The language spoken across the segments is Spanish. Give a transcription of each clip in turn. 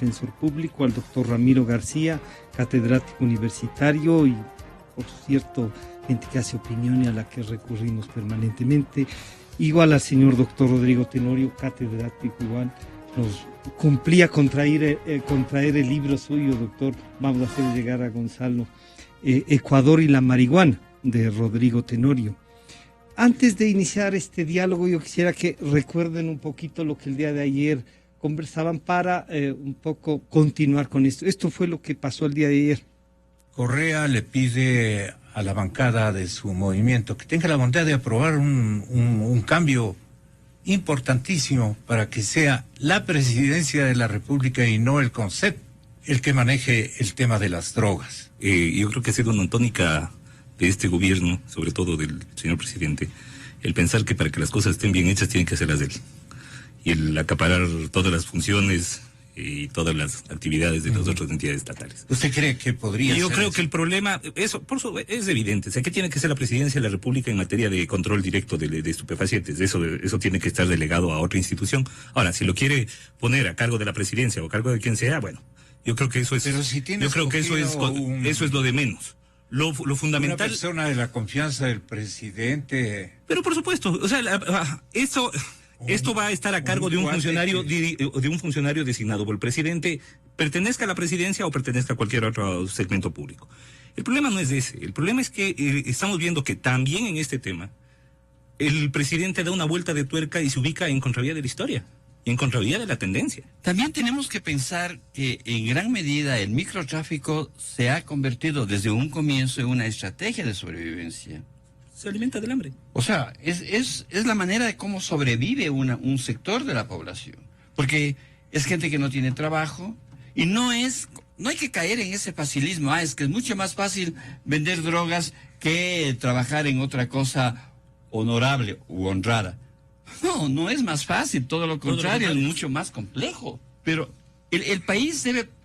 defensor público, al doctor Ramiro García, catedrático universitario y, por cierto, gente que hace opinión y a la que recurrimos permanentemente. Igual al señor doctor Rodrigo Tenorio, catedrático, igual nos cumplía con traer el libro suyo, doctor. Vamos a hacer llegar a Gonzalo, Ecuador y la marihuana, de Rodrigo Tenorio. Antes de iniciar este diálogo, yo quisiera que recuerden un poquito lo que el día de ayer conversaban para un poco continuar con esto. Esto fue lo que pasó el día de ayer. Correa le pide a la bancada de su movimiento que tenga la bondad de aprobar un cambio importantísimo para que sea la presidencia de la República y no el CONCEP el que maneje el tema de las drogas. Yo creo que ha sido una tónica de este gobierno, sobre todo del señor presidente, el pensar que para que las cosas estén bien hechas tienen que hacerlas de él. Y el acaparar todas las funciones y todas las actividades de las otras entidades estatales. ¿Usted cree que podría Yo ser creo eso? que el problema, por eso es evidente, o sea, ¿qué tiene que ser la presidencia de la República en materia de control directo de estupefacientes? Eso tiene que estar delegado a otra institución. Ahora, si lo quiere poner a cargo de la presidencia o a cargo de quien sea, bueno, yo creo que eso es, Pero si tiene yo creo que eso es lo de menos. Lo fundamental. Una persona de la confianza del presidente. Pero por supuesto, o sea, esto va a estar a cargo de un funcionario designado por el presidente, pertenezca a la presidencia o pertenezca a cualquier otro segmento público. El problema no es ese. El problema es que estamos viendo que también en este tema el presidente da una vuelta de tuerca y se ubica en contravía de la historia y en contravía de la tendencia. También tenemos que pensar que en gran medida el microtráfico se ha convertido desde un comienzo en una estrategia de sobrevivencia. Se alimenta del hambre. O sea, es la manera de cómo sobrevive un sector de la población. Porque es gente que no tiene trabajo y no hay que caer en ese facilismo. Es que es mucho más fácil vender drogas que trabajar en otra cosa honorable u honrada. No es más fácil, todo lo contrario, es mucho más complejo. Pero el país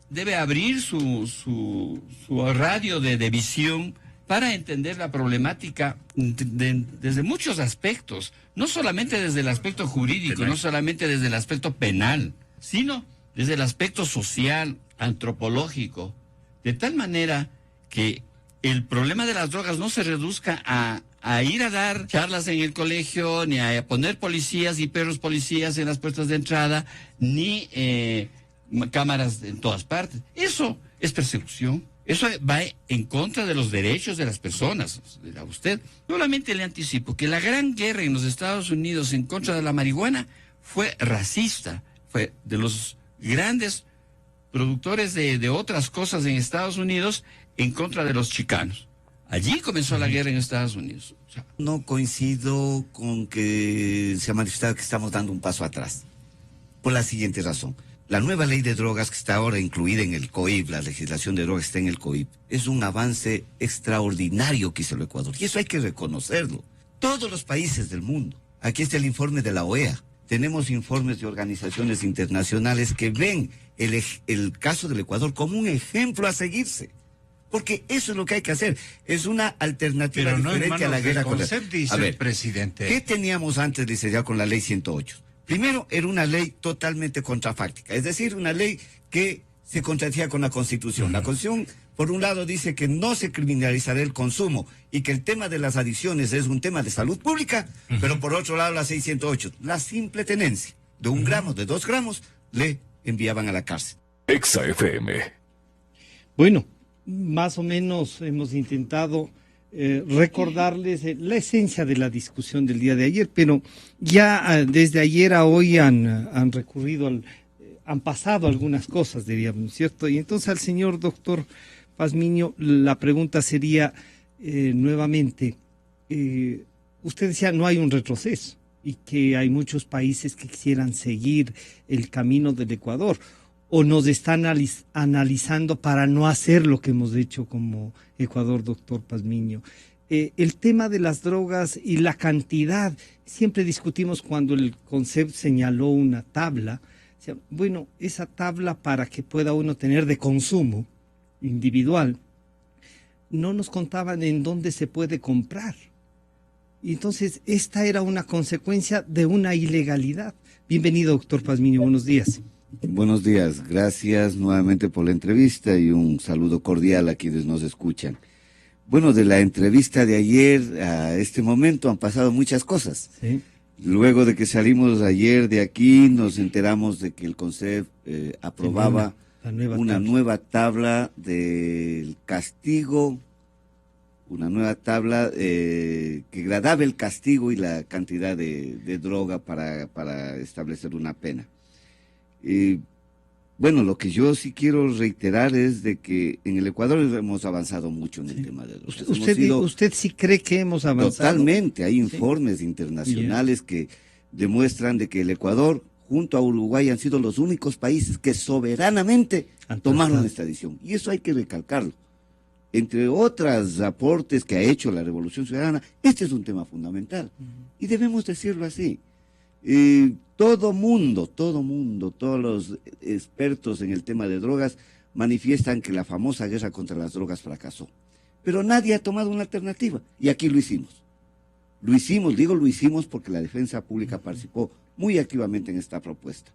debe abrir su radio de visión para entender la problemática desde muchos aspectos, no solamente desde el aspecto jurídico, no solamente desde el aspecto penal, sino desde el aspecto social, antropológico, de tal manera que el problema de las drogas no se reduzca a ir a dar charlas en el colegio, ni a poner policías y perros policías en las puertas de entrada, ni cámaras en todas partes. Eso es persecución. Eso va en contra de los derechos de las personas. A usted, solamente le anticipo que la gran guerra en los Estados Unidos en contra de la marihuana fue racista. Fue de los grandes productores de otras cosas en Estados Unidos en contra de los chicanos. Allí comenzó la guerra en Estados Unidos. O sea, no coincido con que se ha manifestado que estamos dando un paso atrás. Por la siguiente razón. La nueva ley de drogas que está ahora incluida en el COIP, la legislación de drogas está en el COIP, es un avance extraordinario que hizo el Ecuador. Y eso hay que reconocerlo. Todos los países del mundo. Aquí está el informe de la OEA. Tenemos informes de organizaciones internacionales que ven el caso del Ecuador como un ejemplo a seguirse. Porque eso es lo que hay que hacer. Es una alternativa diferente a la guerra con el CONCEP, dice el presidente. ¿Qué teníamos antes, licenciado, con la ley 108? Primero, era una ley totalmente contrafáctica, es decir, una ley que se contradecía con la Constitución. La Constitución, por un lado, dice que no se criminalizará el consumo y que el tema de las adicciones es un tema de salud pública, pero por otro lado, la 608, la simple tenencia de 1 gramo, de 2 gramos, le enviaban a la cárcel. Exa FM. Bueno, más o menos hemos intentado recordarles la esencia de la discusión del día de ayer, pero ya desde ayer a hoy han recurrido, han pasado algunas cosas, diríamos, ¿cierto? Y entonces al señor doctor Pazmiño la pregunta sería nuevamente, usted decía no hay un retroceso y que hay muchos países que quisieran seguir el camino del Ecuador, o nos están analizando para no hacer lo que hemos hecho como Ecuador, doctor Pazmiño. El tema de las drogas y la cantidad, siempre discutimos cuando el CONCEP señaló una tabla. O sea, bueno, esa tabla para que pueda uno tener de consumo individual, no nos contaban en dónde se puede comprar. Y entonces, esta era una consecuencia de una ilegalidad. Bienvenido, doctor Pazmiño, buenos días. Buenos días, gracias nuevamente por la entrevista y un saludo cordial a quienes nos escuchan. Bueno, de la entrevista de ayer a este momento han pasado muchas cosas. Sí. Luego de que salimos ayer de aquí, nos enteramos de que el Consejo aprobaba una nueva tabla del castigo, una nueva tabla que gradaba el castigo y la cantidad de droga para establecer una pena. Bueno, lo que yo sí quiero reiterar es de que en el Ecuador hemos avanzado mucho en el tema de drogas. ¿Usted sí cree que hemos avanzado? Totalmente, hay informes internacionales que demuestran de que el Ecuador junto a Uruguay han sido los únicos países que soberanamente tomaron esta decisión. Y eso hay que recalcarlo. Entre otros aportes que ha hecho la Revolución Ciudadana, este es un tema fundamental. Y debemos decirlo así. Todo mundo, todos los expertos en el tema de drogas manifiestan que la famosa guerra contra las drogas fracasó. Pero nadie ha tomado una alternativa. Y aquí lo hicimos. Lo hicimos porque la Defensa Pública participó muy activamente en esta propuesta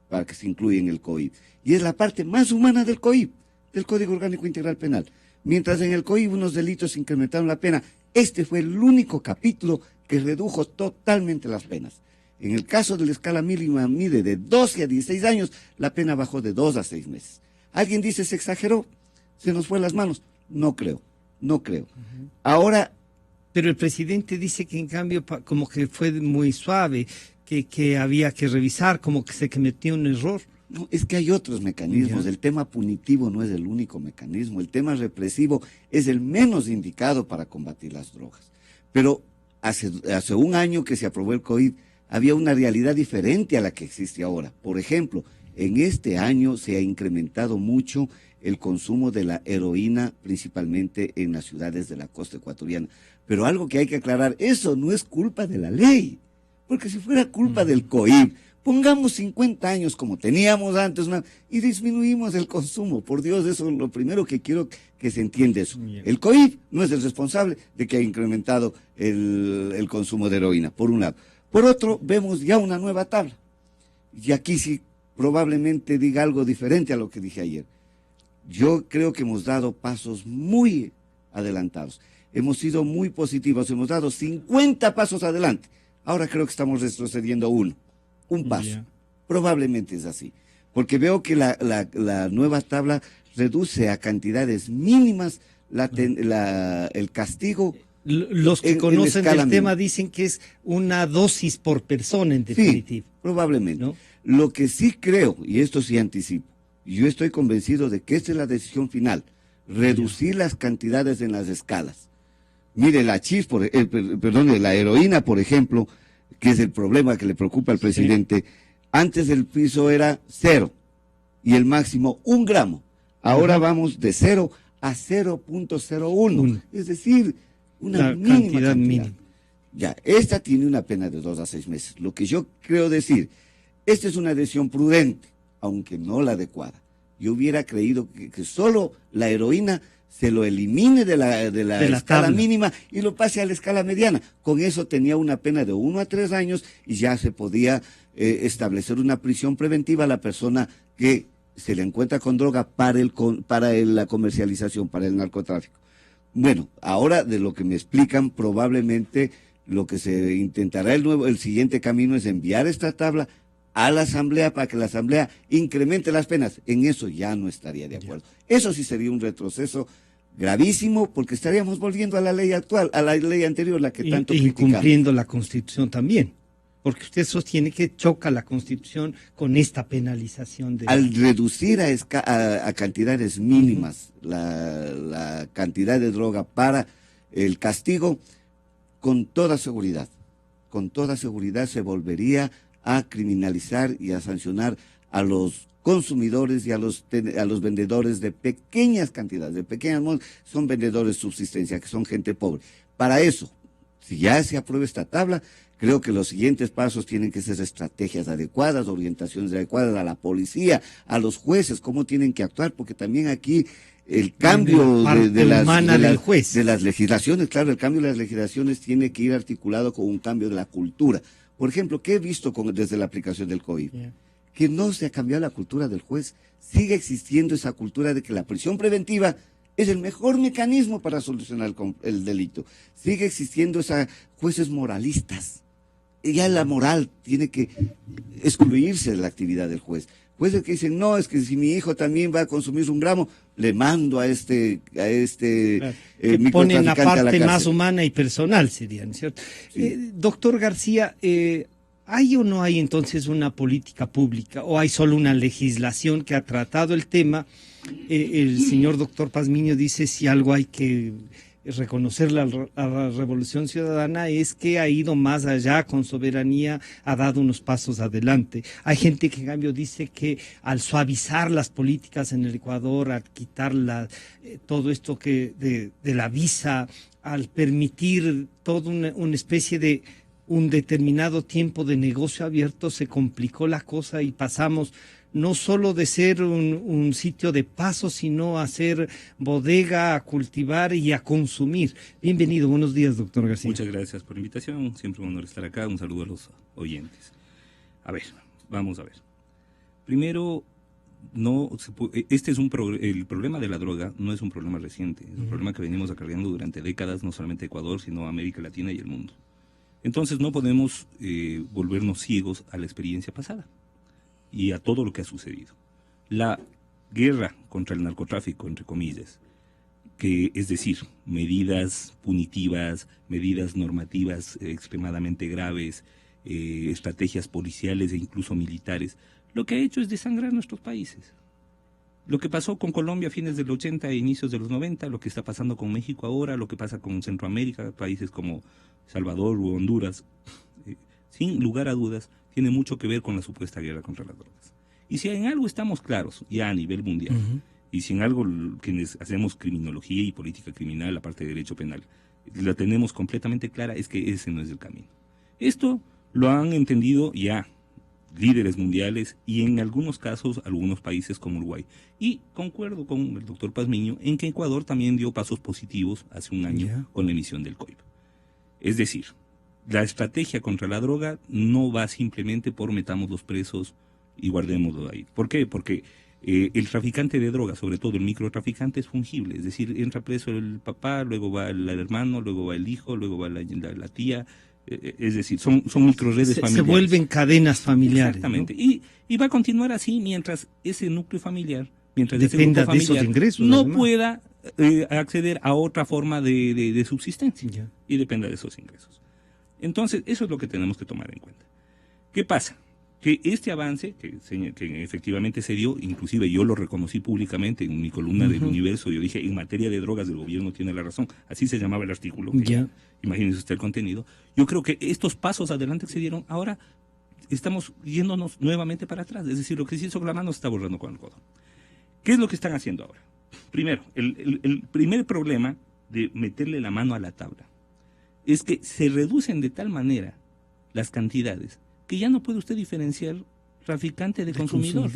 para que se incluya en el COIP. Y es la parte más humana del COIP, del Código Orgánico Integral Penal. Mientras en el COIP unos delitos incrementaron la pena, este fue el único capítulo que redujo totalmente las penas. En el caso de la escala mínima mide de 12 a 16 años, la pena bajó de 2 a 6 meses. ¿Alguien dice se exageró? ¿Se nos fue las manos? No creo. Ahora... Pero el presidente dice que en cambio como que fue muy suave, que había que revisar, como que se cometió un error. No, es que hay otros mecanismos. El tema punitivo no es el único mecanismo. El tema represivo es el menos indicado para combatir las drogas. Pero hace un año que se aprobó el COIP, había una realidad diferente a la que existe ahora. Por ejemplo, en este año se ha incrementado mucho el consumo de la heroína, principalmente en las ciudades de la costa ecuatoriana. Pero algo que hay que aclarar, eso no es culpa de la ley. Porque si fuera culpa del COIP, pongamos 50 años como teníamos antes y disminuimos el consumo. Por Dios, eso es lo primero que quiero que se entienda eso. El COIP no es el responsable de que haya incrementado el consumo de heroína, por un lado. Por otro, vemos ya una nueva tabla. Y aquí sí probablemente diga algo diferente a lo que dije ayer. Yo creo que hemos dado pasos muy adelantados. Hemos sido muy positivos, hemos dado 50 pasos adelante. Ahora creo que estamos retrocediendo un paso. Probablemente es así. Porque veo que la nueva tabla reduce a cantidades mínimas el castigo. Los que conocen el tema dicen que es una dosis por persona en definitiva. Sí, probablemente. ¿No? Lo que sí creo, y esto sí anticipo, yo estoy convencido de que esta es la decisión final, reducir las cantidades en las escalas. Mire, la heroína, por ejemplo, que es el problema que le preocupa al presidente, antes el piso era 0 y el máximo 1 gramo. Ahora vamos de 0 a 0.01, es decir, una mínima cantidad. Ya, esta tiene una pena de 2 a 6 meses. Lo que yo creo decir, esta es una decisión prudente, aunque no la adecuada. Yo hubiera creído que solo la heroína se lo elimine de la escala mínima y lo pase a la escala mediana. Con eso tenía una pena de 1 a 3 años y ya se podía establecer una prisión preventiva a la persona que se le encuentra con droga para la comercialización, para el narcotráfico. Bueno, ahora de lo que me explican, probablemente lo que se intentará el siguiente camino es enviar esta tabla a la Asamblea para que la Asamblea incremente las penas. En eso ya no estaría de acuerdo. Eso sí sería un retroceso gravísimo porque estaríamos volviendo a la ley actual, a la ley anterior, la que tanto criticamos. Incumpliendo la Constitución también. Porque usted sostiene que choca la Constitución con esta penalización. Al reducir a cantidades mínimas la cantidad de droga para el castigo, con toda seguridad se volvería a criminalizar y a sancionar a los consumidores y a los vendedores de pequeñas cantidades, son vendedores de subsistencia, que son gente pobre. Para eso, si ya se aprueba esta tabla, creo que los siguientes pasos tienen que ser estrategias adecuadas, orientaciones adecuadas a la policía, a los jueces, cómo tienen que actuar, porque también aquí el cambio de las legislaciones, claro, el cambio de las legislaciones tiene que ir articulado con un cambio de la cultura. Por ejemplo, ¿qué he visto desde la aplicación del COIP? que no se ha cambiado la cultura del juez. Sigue existiendo esa cultura de que la prisión preventiva es el mejor mecanismo para solucionar el delito. Sigue existiendo esos jueces moralistas. Y ya la moral tiene que excluirse de la actividad del juez. Jueces que dicen, no, es que si mi hijo también va a consumir 1 gramo, le mando a este que ponen la parte más humana y personal, serían, ¿cierto? Sí. Doctor García, ¿hay o no hay entonces una política pública o hay solo una legislación que ha tratado el tema? El señor doctor Pazmiño dice si algo hay que reconocer a la Revolución Ciudadana es que ha ido más allá con soberanía, ha dado unos pasos adelante. Hay gente que en cambio dice que al suavizar las políticas en el Ecuador, al quitar todo esto de la visa, al permitir toda una especie de un determinado tiempo de negocio abierto, se complicó la cosa y pasamos no solo de ser un sitio de paso, sino a ser bodega, a cultivar y a consumir. Bienvenido, buenos días, doctor García. Muchas gracias por la invitación, siempre un honor estar acá, un saludo a los oyentes. A ver, vamos a ver. Primero, el problema de la droga no es un problema reciente, es un problema que venimos acarreando durante décadas, no solamente Ecuador, sino América Latina y el mundo. Entonces no podemos volvernos ciegos a la experiencia pasada y a todo lo que ha sucedido. La guerra contra el narcotráfico, entre comillas, que es decir, medidas punitivas, medidas normativas extremadamente graves, estrategias policiales e incluso militares, lo que ha hecho es desangrar nuestros países. Lo que pasó con Colombia a fines del 80 e inicios de los 90, lo que está pasando con México ahora, lo que pasa con Centroamérica, países como Salvador u Honduras, sin lugar a dudas, tiene mucho que ver con la supuesta guerra contra las drogas. Y si en algo estamos claros, ya a nivel mundial, y si en algo quienes hacemos criminología y política criminal, la parte de derecho penal, la tenemos completamente clara, es que ese no es el camino. Esto lo han entendido ya líderes mundiales y en algunos casos algunos países como Uruguay. Y concuerdo con el doctor Pazmiño en que Ecuador también dio pasos positivos hace un año con la emisión del COIP. Es decir, la estrategia contra la droga no va simplemente por metamos los presos y guardémoslo ahí. ¿Por qué? Porque el traficante de droga, sobre todo el microtraficante, es fungible. Es decir, entra preso el papá, luego va el hermano, luego va el hijo, luego va la tía. Es decir, son microredes familiares. Se vuelven cadenas familiares. Exactamente. ¿No? Y va a continuar así mientras ese núcleo familiar, mientras dependa ese grupo familiar de esos ingresos, no además pueda acceder a otra forma de subsistencia y dependa de esos ingresos. Entonces, eso es lo que tenemos que tomar en cuenta. ¿Qué pasa? Que este avance, que efectivamente se dio, inclusive yo lo reconocí públicamente en mi columna del Universo, yo dije, en materia de drogas el gobierno tiene la razón, así se llamaba el artículo, imagínese usted el contenido. Yo creo que estos pasos adelante que se dieron, ahora estamos yéndonos nuevamente para atrás, es decir, lo que se hizo con la mano se está borrando con el codo. ¿Qué es lo que están haciendo ahora? Primero, el primer problema de meterle la mano a la tabla es que se reducen de tal manera las cantidades que ya no puede usted diferenciar traficante de consumidor.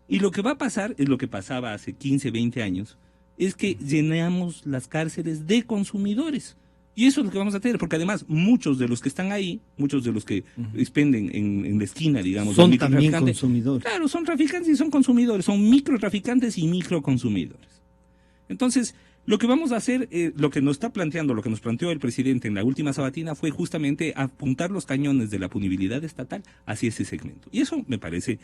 Y lo que va a pasar es lo que pasaba hace 15, 20 años, es que llenamos las cárceles de consumidores. Y eso es lo que vamos a tener, porque además muchos de los que están ahí, muchos de los que expenden en la esquina, digamos, son también consumidores. Claro, son traficantes y son consumidores, son microtraficantes y microconsumidores. Entonces, lo que vamos a hacer, lo que nos está planteando, lo que nos planteó el presidente en la última sabatina fue justamente apuntar los cañones de la punibilidad estatal hacia ese segmento. Y eso me parece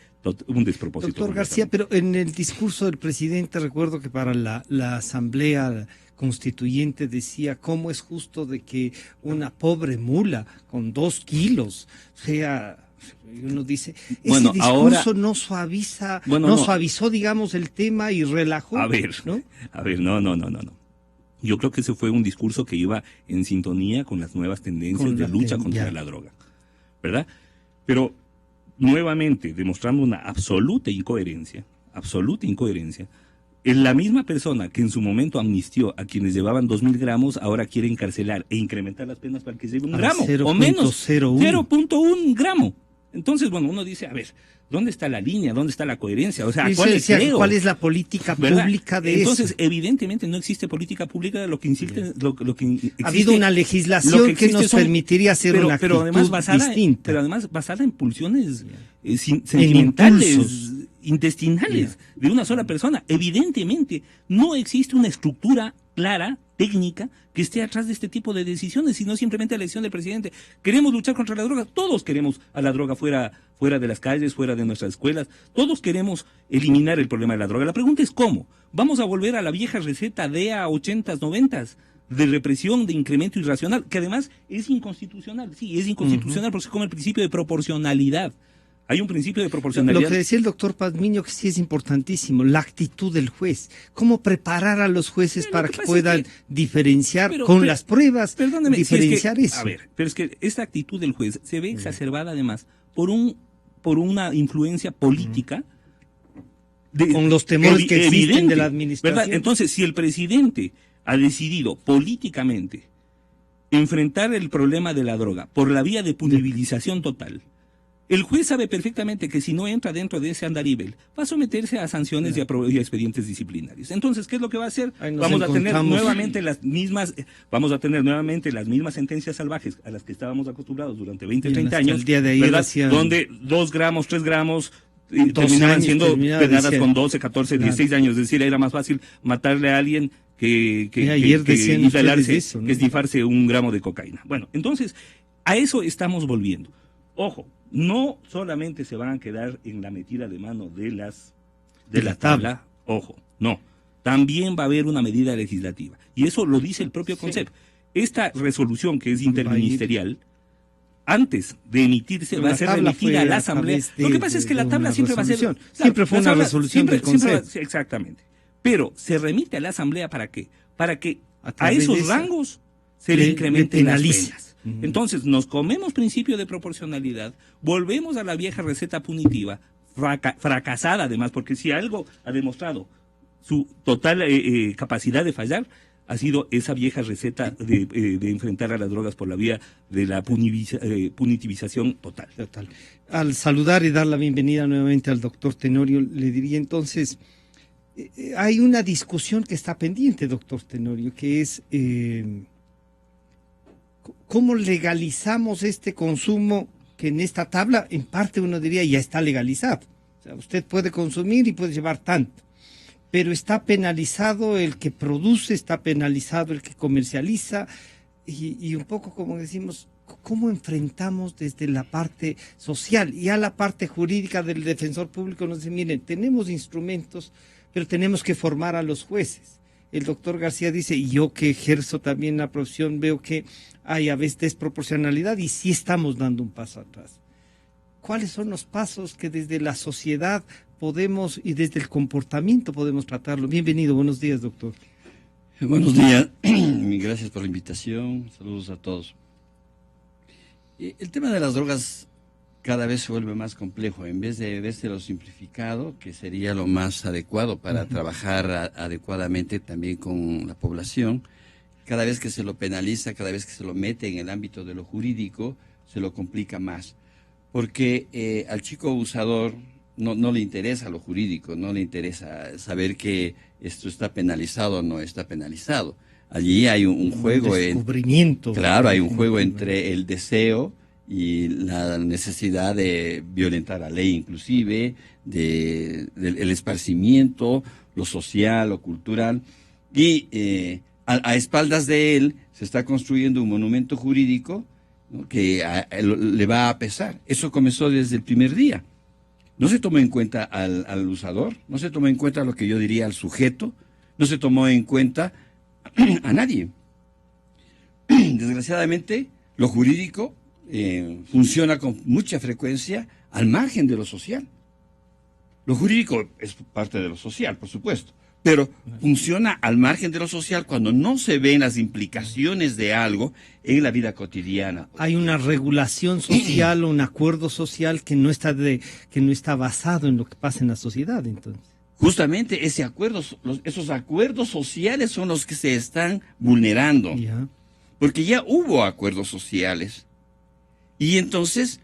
un despropósito. Doctor García, pero en el discurso del presidente recuerdo que para la Asamblea Constituyente decía cómo es justo de que una pobre mula con 2 kilos sea... Y uno dice, ese discurso ahora, no suaviza, no suavizó, digamos, el tema y relajó. A ver, no. Yo creo que ese fue un discurso que iba en sintonía con las nuevas tendencias de lucha contra la droga, ¿verdad? Pero, nuevamente, demostrando una absoluta incoherencia, es la misma persona que en su momento amnistió a quienes llevaban 2.000 gramos, ahora quiere encarcelar e incrementar las penas para que se lleve 1 gramo, 0. o menos, 0.1 gramo. Entonces, bueno, uno dice, a ver, ¿dónde está la línea? ¿Dónde está la coherencia? O sea, ¿cuál es la política pública de eso? Entonces, evidentemente no existe política pública de lo que existe. Ha habido una legislación que nos permitiría hacer una actitud distinta. Pero además basada en pulsiones sentimentales, impulsos. intestinales de una sola persona. Evidentemente, no existe una estructura clara, técnica, que esté atrás de este tipo de decisiones, sino simplemente la elección del presidente. Queremos luchar contra la droga, todos queremos a la droga fuera de las calles, fuera de nuestras escuelas, todos queremos eliminar el problema de la droga. La pregunta es ¿cómo? ¿Vamos a volver a la vieja receta DEA 80s, 90s? De represión, de incremento irracional, que además es inconstitucional. Sí, es inconstitucional porque se come el principio de proporcionalidad. Hay un principio de proporcionalidad. Lo que decía el doctor Pazmiño, que sí es importantísimo, la actitud del juez. Cómo preparar a los jueces para que puedan diferenciar con las pruebas, diferenciar si es que, eso. A ver, pero es que esta actitud del juez se ve exacerbada además por una influencia política. Con los temores que existen de la administración. ¿Verdad? Entonces, si el presidente ha decidido políticamente enfrentar el problema de la droga por la vía de punibilización total, el juez sabe perfectamente que si no entra dentro de ese andarivel, va a someterse a sanciones y a expedientes disciplinarios. Entonces, ¿qué es lo que va a hacer? Vamos a tener nuevamente las mismas sentencias salvajes a las que estábamos acostumbrados durante 20, 30 años, el día de ayer donde 2 gramos, 3 gramos terminaban siendo penadas con 12, 14, 16 años. Es decir, era más fácil matarle a alguien que esnifarse 1 gramo de cocaína. Bueno, entonces, a eso estamos volviendo. Ojo, no solamente se van a quedar en la metida de mano de la tabla, ojo, no. También va a haber una medida legislativa. Y eso lo dice el propio concepto. Esta resolución que es interministerial, antes de emitirse, va a ser remitida a la Asamblea. Lo que pasa es que la tabla siempre va a ser... Siempre fue una resolución del Consejo. Exactamente. Pero se remite a la Asamblea ¿para qué? Para que a esos rangos se le incrementen las penas. Entonces, nos comemos principio de proporcionalidad, volvemos a la vieja receta punitiva, fracasada además, porque si algo ha demostrado su total capacidad de fallar, ha sido esa vieja receta de enfrentar a las drogas por la vía de la punitivización total. Al saludar y dar la bienvenida nuevamente al doctor Tenorio, le diría entonces, hay una discusión que está pendiente, doctor Tenorio, que es... ¿cómo legalizamos este consumo que en esta tabla, en parte uno diría, ya está legalizado? O sea, usted puede consumir y puede llevar tanto, pero está penalizado el que produce, está penalizado el que comercializa, y un poco como decimos, ¿cómo enfrentamos desde la parte social? Y a la parte jurídica del defensor público nos dice, miren, tenemos instrumentos, pero tenemos que formar a los jueces. El doctor García dice, y yo que ejerzo también la profesión, veo que hay a veces desproporcionalidad y sí estamos dando un paso atrás. ¿Cuáles son los pasos que desde la sociedad podemos y desde el comportamiento podemos tratarlo? Bienvenido, buenos días, doctor. Buenos días, gracias por la invitación, saludos a todos. El tema de las drogas cada vez se vuelve más complejo. En vez de verse lo simplificado, que sería lo más adecuado para trabajar adecuadamente también con la población, cada vez que se lo penaliza, cada vez que se lo mete en el ámbito de lo jurídico, se lo complica más. Porque al chico abusador no le interesa lo jurídico, no le interesa saber que esto está penalizado o no está penalizado. Allí hay un juego... descubrimiento. Claro, hay un juego entre el deseo y la necesidad de violentar la ley inclusive, del esparcimiento, lo social, lo cultural, y a espaldas de él se está construyendo un monumento jurídico, ¿no?, que le va a pesar. Eso comenzó desde el primer día. No se tomó en cuenta al usador, no se tomó en cuenta lo que yo diría al sujeto, no se tomó en cuenta a nadie. Desgraciadamente, lo jurídico funciona con mucha frecuencia al margen de lo social. Lo jurídico es parte de lo social, por supuesto, pero funciona al margen de lo social cuando no se ven las implicaciones de algo en la vida cotidiana. Hay una regulación social, un acuerdo social que no está basado en lo que pasa en la sociedad, entonces. Justamente esos acuerdos sociales son los que se están vulnerando. Ya. Porque ya hubo acuerdos sociales. Y entonces,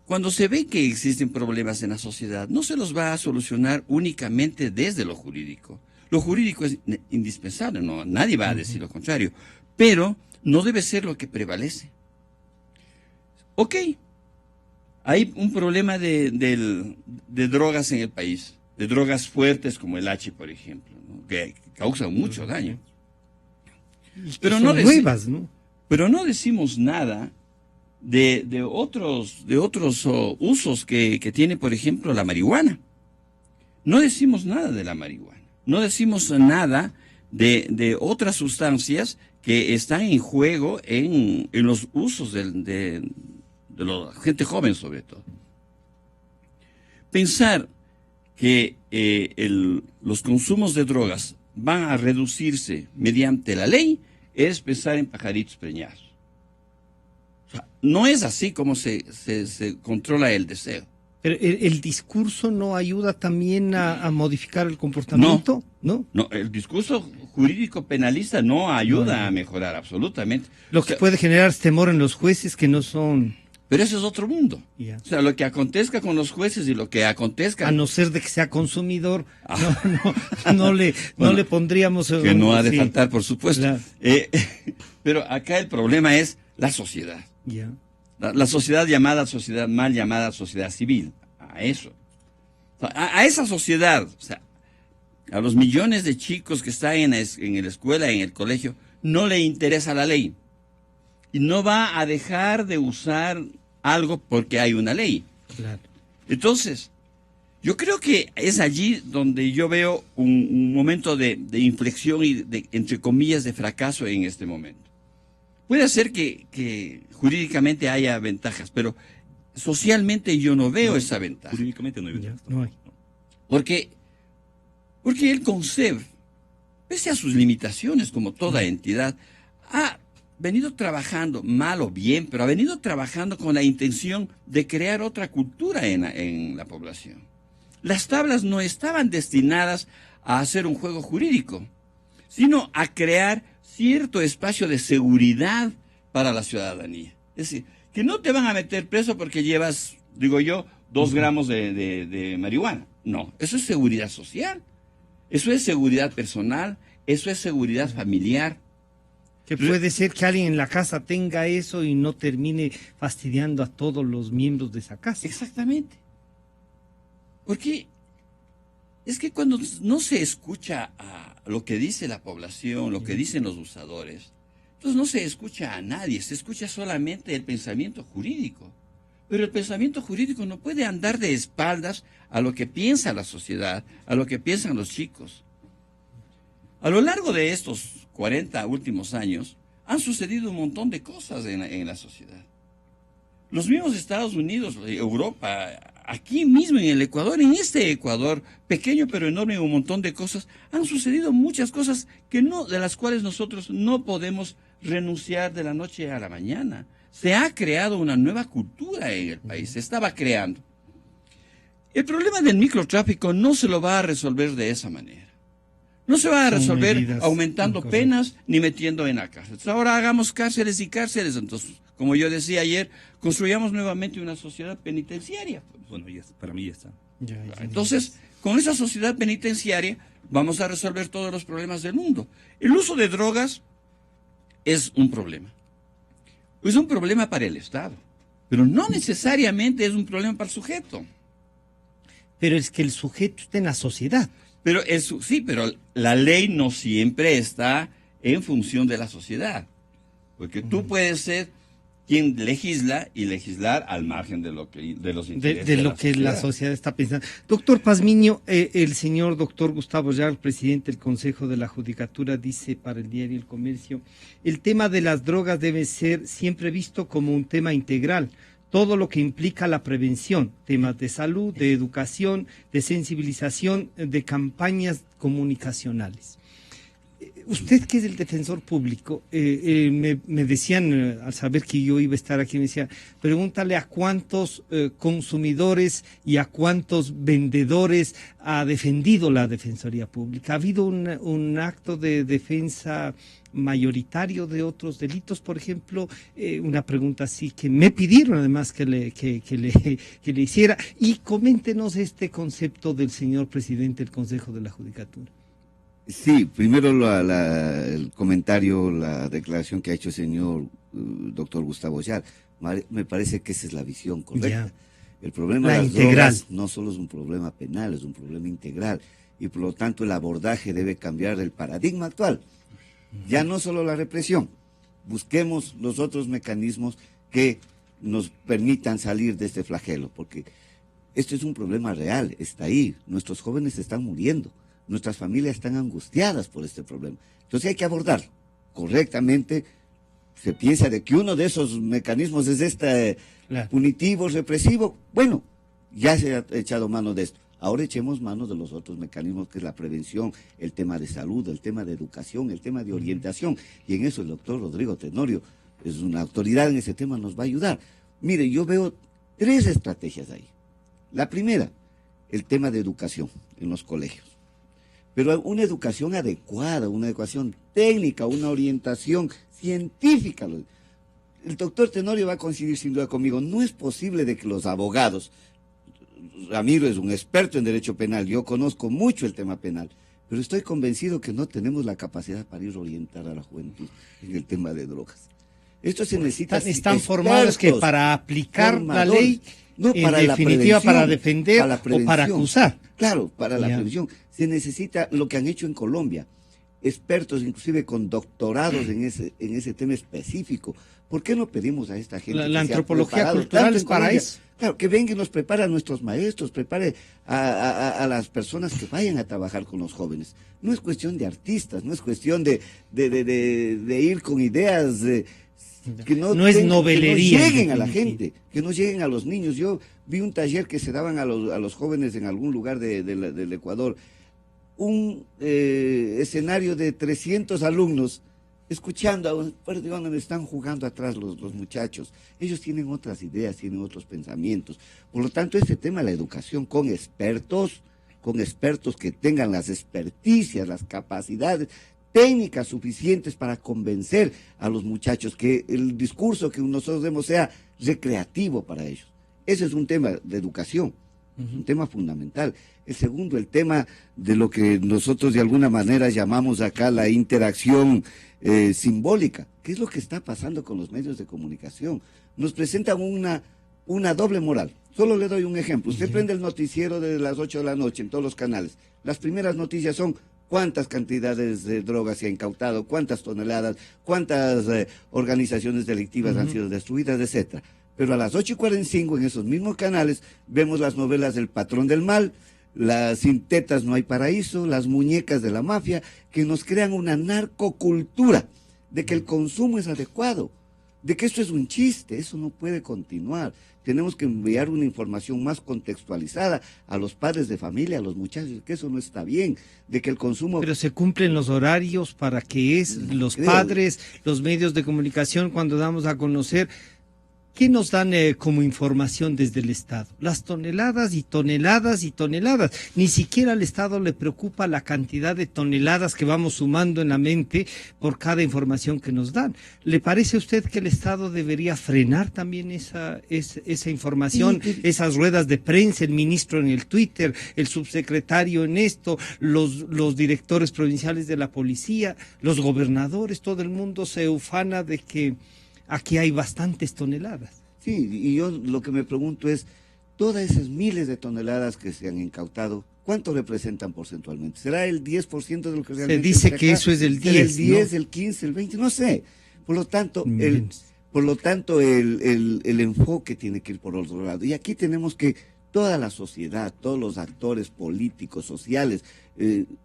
cuando se ve que existen problemas en la sociedad, no se los va a solucionar únicamente desde lo jurídico. Lo jurídico es indispensable, no, nadie va a decir lo contrario, pero no debe ser lo que prevalece. Ok, hay un problema de drogas en el país, de drogas fuertes como el H, por ejemplo, ¿no? Que causan mucho daño. Pero no, nuevas, ¿no? Pero no decimos nada de otros usos que tiene, por ejemplo, la marihuana. No decimos nada de la marihuana. No decimos nada de otras sustancias que están en juego en los usos de la gente joven, sobre todo. Pensar que los consumos de drogas van a reducirse mediante la ley es pensar en pajaritos preñados. O sea, no es así como se controla el deseo. Pero el discurso no ayuda también a modificar el comportamiento, ¿no? No, el discurso jurídico penalista no ayuda a mejorar absolutamente. Lo que puede generar temor en los jueces que no son... Pero eso es otro mundo. Yeah. O sea, lo que acontezca con los jueces y lo que acontezca... A no ser de que sea consumidor, no le pondríamos... Que no ha de faltar, por supuesto. Claro. Pero acá el problema es la sociedad. Yeah. La sociedad llamada sociedad, mal llamada sociedad civil. A eso. O sea, a esa sociedad, o sea, a los millones de chicos que están en la escuela, en el colegio, no le interesa la ley. Y no va a dejar de usar algo porque hay una ley. Claro. Entonces, yo creo que es allí donde yo veo un momento de inflexión y entre comillas, de fracaso en este momento. Puede ser que jurídicamente haya ventajas, pero socialmente yo no veo esa ventaja. Jurídicamente no hay ventajas. No hay. Porque el CONCEB, pese a sus limitaciones como toda entidad, ha venido trabajando, mal o bien, pero ha venido trabajando con la intención de crear otra cultura en la población. Las tablas no estaban destinadas a hacer un juego jurídico, sino a crear cierto espacio de seguridad para la ciudadanía. Es decir, que no te van a meter preso porque llevas, digo yo, 2 gramos de marihuana. No, eso es seguridad social, eso es seguridad personal, eso es seguridad familiar. Que puede ser que alguien en la casa tenga eso y no termine fastidiando a todos los miembros de esa casa. Exactamente. Porque es que cuando no se escucha a lo que dice la población, lo que dicen los usadores, entonces no se escucha a nadie, se escucha solamente el pensamiento jurídico. Pero el pensamiento jurídico no puede andar de espaldas a lo que piensa la sociedad, a lo que piensan los chicos. A lo largo de estos 40 últimos años, han sucedido un montón de cosas en la sociedad. Los mismos Estados Unidos, Europa, aquí mismo en el Ecuador, en este Ecuador, pequeño pero enorme, un montón de cosas, han sucedido muchas cosas de las cuales nosotros no podemos renunciar de la noche a la mañana. Se ha creado una nueva cultura en el país, se estaba creando. El problema del microtráfico no se lo va a resolver de esa manera. No se va a resolver aumentando penas ni metiendo en la cárcel. Entonces, ahora hagamos cárceles y cárceles. Entonces, como yo decía ayer, construyamos nuevamente una sociedad penitenciaria. Bueno, para mí ya está. Entonces, con esa sociedad penitenciaria vamos a resolver todos los problemas del mundo. El uso de drogas es un problema. Es un problema para el Estado, pero no necesariamente es un problema para el sujeto. Pero es que el sujeto está en la sociedad. Pero sí, pero la ley no siempre está en función de la sociedad. Porque tú puedes ser quien legisla y legislar al margen de lo que los intereses de lo que la sociedad está pensando. Doctor Pazmiño, el señor doctor Gustavo Yarl, presidente del Consejo de la Judicatura, dice para el diario El Comercio, el tema de las drogas debe ser siempre visto como un tema integral. Todo lo que implica la prevención, temas de salud, de educación, de sensibilización, de campañas comunicacionales. Usted, que es el defensor público, me decían, al saber que yo iba a estar aquí, me decía, pregúntale a cuántos consumidores y a cuántos vendedores ha defendido la Defensoría Pública. ¿Ha habido un acto de defensa mayoritario de otros delitos, por ejemplo? Una pregunta así que me pidieron además que le hiciera. Y coméntenos este concepto del señor presidente del Consejo de la Judicatura. Sí, primero el comentario, la declaración que ha hecho el señor doctor Gustavo Yarl. Me parece que esa es la visión correcta. El problema La de las integral. drogas no solo es un problema penal, es un problema integral. Y por lo tanto el abordaje debe cambiar el paradigma actual. Ya no solo la represión. Busquemos los otros mecanismos que nos permitan salir de este flagelo, porque esto es un problema real, está ahí. Nuestros jóvenes están muriendo, nuestras familias están angustiadas por este problema. Entonces hay que abordarlo correctamente. Se piensa de que uno de esos mecanismos es Claro. punitivo, represivo. Bueno, ya se ha echado mano de esto. Ahora echemos mano de los otros mecanismos, que es la prevención, el tema de salud, el tema de educación, el tema de orientación. Y en eso el doctor Rodrigo Tenorio es una autoridad en ese tema, nos va a ayudar. Mire, yo veo 3 estrategias ahí. La primera, el tema de educación en los colegios. Pero una educación adecuada, una educación técnica, una orientación científica. El doctor Tenorio va a coincidir sin duda conmigo. No es posible de que los abogados, Ramiro es un experto en derecho penal, yo conozco mucho el tema penal, pero estoy convencido que no tenemos la capacidad para ir a orientar a la juventud en el tema de drogas. Esto se necesita. Están formados que para aplicar la ley, no en para definitiva, para defender la o para acusar. Claro, para la Ya. prevención. Se necesita lo que han hecho en Colombia, expertos inclusive con doctorados en ese tema específico. ¿Por qué no pedimos a esta gente? La que sea antropología preparado, cultural tanto es en para Colombia? eso. Claro, que venga y nos prepare a nuestros maestros, prepare a las personas que vayan a trabajar con los jóvenes. No es cuestión de artistas, no es cuestión de ir con ideas que No es novelería, que no en lleguen a la definitiva. gente, que no lleguen a los niños. Yo vi un taller que se daban a los jóvenes en algún lugar del Ecuador, un escenario de 300 alumnos, escuchando, perdón, están jugando atrás los muchachos. Ellos tienen otras ideas, tienen otros pensamientos. Por lo tanto, este tema de la educación con expertos que tengan las experticias, las capacidades técnicas suficientes para convencer a los muchachos que el discurso que nosotros demos sea recreativo para ellos. Ese es un tema de educación, un tema fundamental. El segundo, el tema de lo que nosotros de alguna manera llamamos acá la interacción simbólica. ¿Qué es lo que está pasando con los medios de comunicación? Nos presentan una doble moral. Solo le doy un ejemplo. Usted prende el noticiero de las 8 de la noche en todos los canales. Las primeras noticias son cuántas cantidades de drogas se ha incautado, cuántas toneladas, cuántas organizaciones delictivas han sido destruidas, etcétera. Pero a las 8:45 en esos mismos canales vemos las novelas del Patrón del Mal, las Sin Tetas No Hay Paraíso, las muñecas de la mafia, que nos crean una narcocultura de que el consumo es adecuado, de que esto es un chiste, eso no puede continuar. Tenemos que enviar una información más contextualizada a los padres de familia, a los muchachos, que eso no está bien, de que el consumo... Pero se cumplen los horarios para que los creo. padres, los medios de comunicación, cuando damos a conocer, ¿qué nos dan como información desde el Estado? Las toneladas y toneladas y toneladas. Ni siquiera al Estado le preocupa la cantidad de toneladas que vamos sumando en la mente por cada información que nos dan. ¿Le parece a usted que el Estado debería frenar también esa información, esas ruedas de prensa, el ministro en el Twitter, el subsecretario en esto, los directores provinciales de la policía, los gobernadores, todo el mundo se ufana de que aquí hay bastantes toneladas? Sí, y yo lo que me pregunto es, todas esas miles de toneladas que se han incautado, ¿cuánto representan porcentualmente? ¿Será el 10% de lo que realmente Se dice está que acá? eso es el ¿Será 10, el 10, ¿no? el 15, el 20, no sé. Por lo tanto, Millones. el enfoque tiene que ir por otro lado. Y aquí tenemos que toda la sociedad, todos los actores políticos, sociales,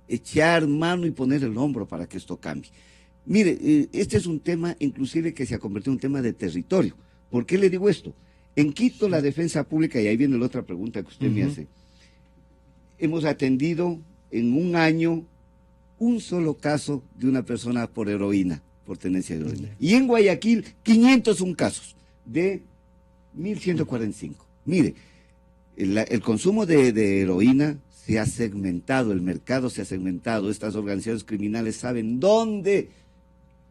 echar mano y poner el hombro para que esto cambie. Mire, este es un tema inclusive que se ha convertido en un tema de territorio. ¿Por qué le digo esto? En Quito la defensa pública, y ahí viene la otra pregunta que usted me hace, hemos atendido en un año un solo caso de una persona por heroína, por tenencia de heroína. Y en Guayaquil 501 casos de 1.145. Mire, el consumo de heroína se ha segmentado, el mercado se ha segmentado, estas organizaciones criminales saben dónde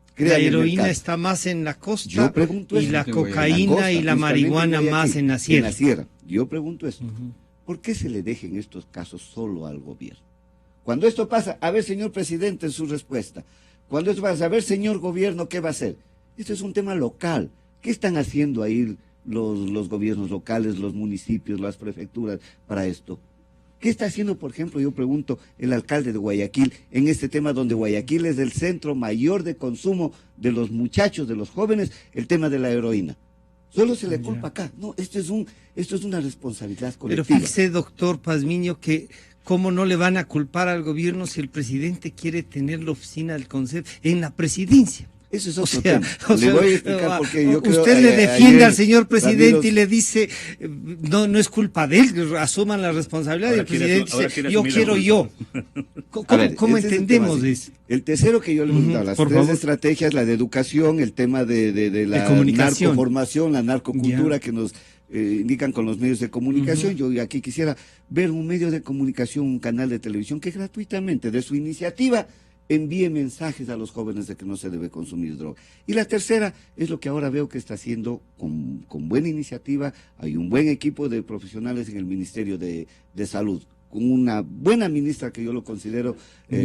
La crean el heroína mercado. está más en la costa Yo pregunto y eso. la En Guayaquil. cocaína costa, y la justamente marihuana en más Guayaquil, en la sierra. En la sierra. Yo pregunto esto. ¿Por qué se le dejen estos casos solo al gobierno? Cuando esto pasa, a ver, señor presidente, en su respuesta. Cuando esto pasa, a ver, señor gobierno, ¿qué va a hacer? Esto es un tema local. ¿Qué están haciendo ahí los gobiernos locales, los municipios, las prefecturas para esto? ¿Qué está haciendo, por ejemplo, yo pregunto, el alcalde de Guayaquil en este tema donde Guayaquil es el centro mayor de consumo de los muchachos, de los jóvenes, el tema de la heroína? Solo se le culpa acá. No, esto es una responsabilidad colectiva. Pero fíjese, doctor Pazmiño, que cómo no le van a culpar al gobierno si el presidente quiere tener la oficina del Consejo en la presidencia. Eso es otro tema. Le voy a explicar porque yo creo usted le defiende ayer, al señor presidente Ramiro, y le dice, no es culpa de él, asuman la responsabilidad. Y el presidente dice, yo quiero yo. ¿Cómo entendemos eso? El tercero que yo le he preguntado, las tres estrategias, la de educación, el tema de la narcoformación, la narcocultura que nos indican con los medios de comunicación. Yo aquí quisiera ver un medio de comunicación, un canal de televisión que gratuitamente, de su iniciativa, envíe mensajes a los jóvenes de que no se debe consumir droga. Y la tercera es lo que ahora veo que está haciendo con buena iniciativa. Hay un buen equipo de profesionales en el Ministerio de Salud, con una buena ministra que yo lo considero,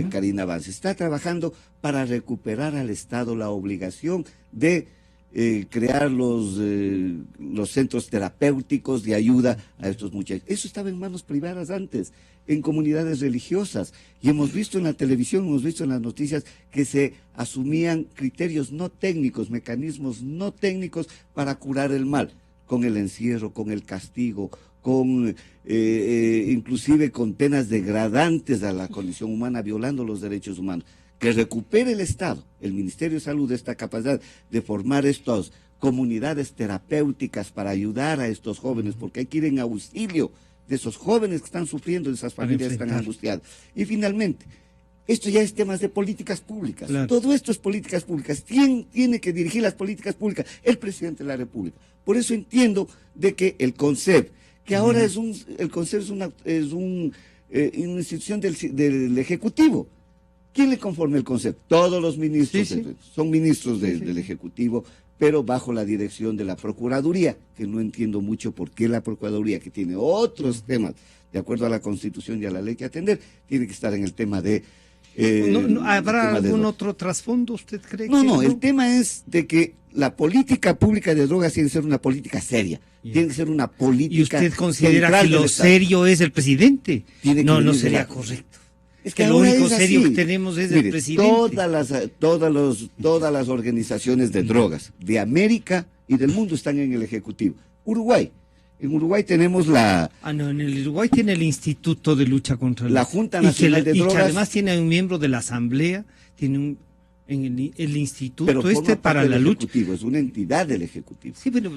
Karina Vance. Está trabajando para recuperar al Estado la obligación de crear los centros terapéuticos de ayuda a estos muchachos. Eso estaba en manos privadas antes, en comunidades religiosas, y hemos visto en la televisión, hemos visto en las noticias que se asumían criterios no técnicos, mecanismos no técnicos para curar el mal, con el encierro, con el castigo, con inclusive con penas degradantes a la condición humana, violando los derechos humanos. Que recupere el Estado, el Ministerio de Salud, esta capacidad de formar estas comunidades terapéuticas para ayudar a estos jóvenes, porque hay que ir en auxilio de esos jóvenes que están sufriendo, de esas familias que están angustiadas. Y finalmente, esto ya es temas de políticas públicas. Claro. Todo esto es políticas públicas. ¿Quién tiene que dirigir las políticas públicas? El presidente de la República. Por eso entiendo de que el CONCEP, que ahora es una institución del Ejecutivo. ¿Quién le conforma el concepto? Todos los ministros, son ministros del Ejecutivo, pero bajo la dirección de la Procuraduría, que no entiendo mucho por qué la Procuraduría, que tiene otros temas, de acuerdo a la Constitución y a la ley que atender, tiene que estar en el tema de... ¿Habrá algún otro trasfondo, usted cree? No, el tema es de que la política pública de drogas tiene que ser una política seria, tiene que ser una política... ¿Y usted considera que lo serio es el presidente? No sería correcto. Es que lo único serio que tenemos es el presidente. Todas las organizaciones de drogas de América y del mundo están en el Ejecutivo. Uruguay. En Uruguay tenemos en el Uruguay tiene el Instituto de Lucha contra la Junta Nacional de Drogas. Y que además tiene un miembro de la Asamblea, tiene el Instituto para la lucha. Es una entidad del Ejecutivo. Sí, pero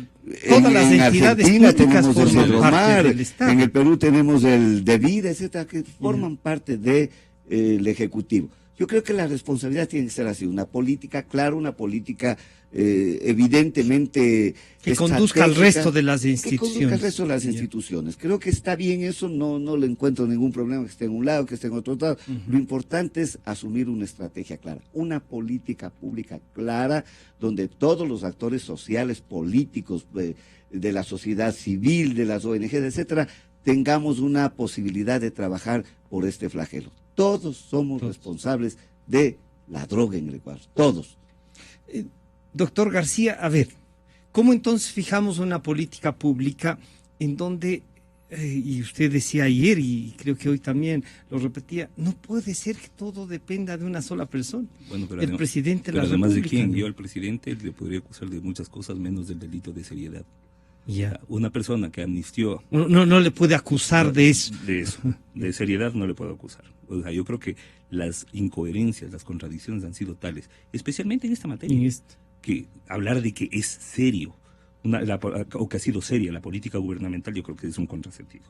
todas las entidades públicas forman parte del Estado. En el Perú tenemos el DEVID, etcétera, que forman parte del Ejecutivo. Yo creo que la responsabilidad tiene que ser así, una política clara, una política evidentemente que conduzca al resto de las instituciones. Que conduzca al resto de las instituciones. Creo que está bien eso, no le encuentro ningún problema que esté en un lado, que esté en otro lado. Lo importante es asumir una estrategia clara, una política pública clara, donde todos los actores sociales, políticos, de la sociedad civil, de las ONG, etcétera, tengamos una posibilidad de trabajar por este flagelo. Todos somos responsables de la droga en el Ecuador, todos. Doctor García, a ver, ¿cómo entonces fijamos una política pública en donde, y usted decía ayer y creo que hoy también lo repetía, no puede ser que todo dependa de una sola persona? Bueno, pero el presidente de la República. Además de quién, ¿no? yo al presidente le podría acusar de muchas cosas menos del delito de seriedad. Ya. Una persona que amnistió... No le puede acusar de eso. De eso, de seriedad no le puedo acusar. O sea, yo creo que las incoherencias, las contradicciones han sido tales, especialmente en esta materia, que hablar de que es serio, o que ha sido seria la política gubernamental, yo creo que es un contrasentido.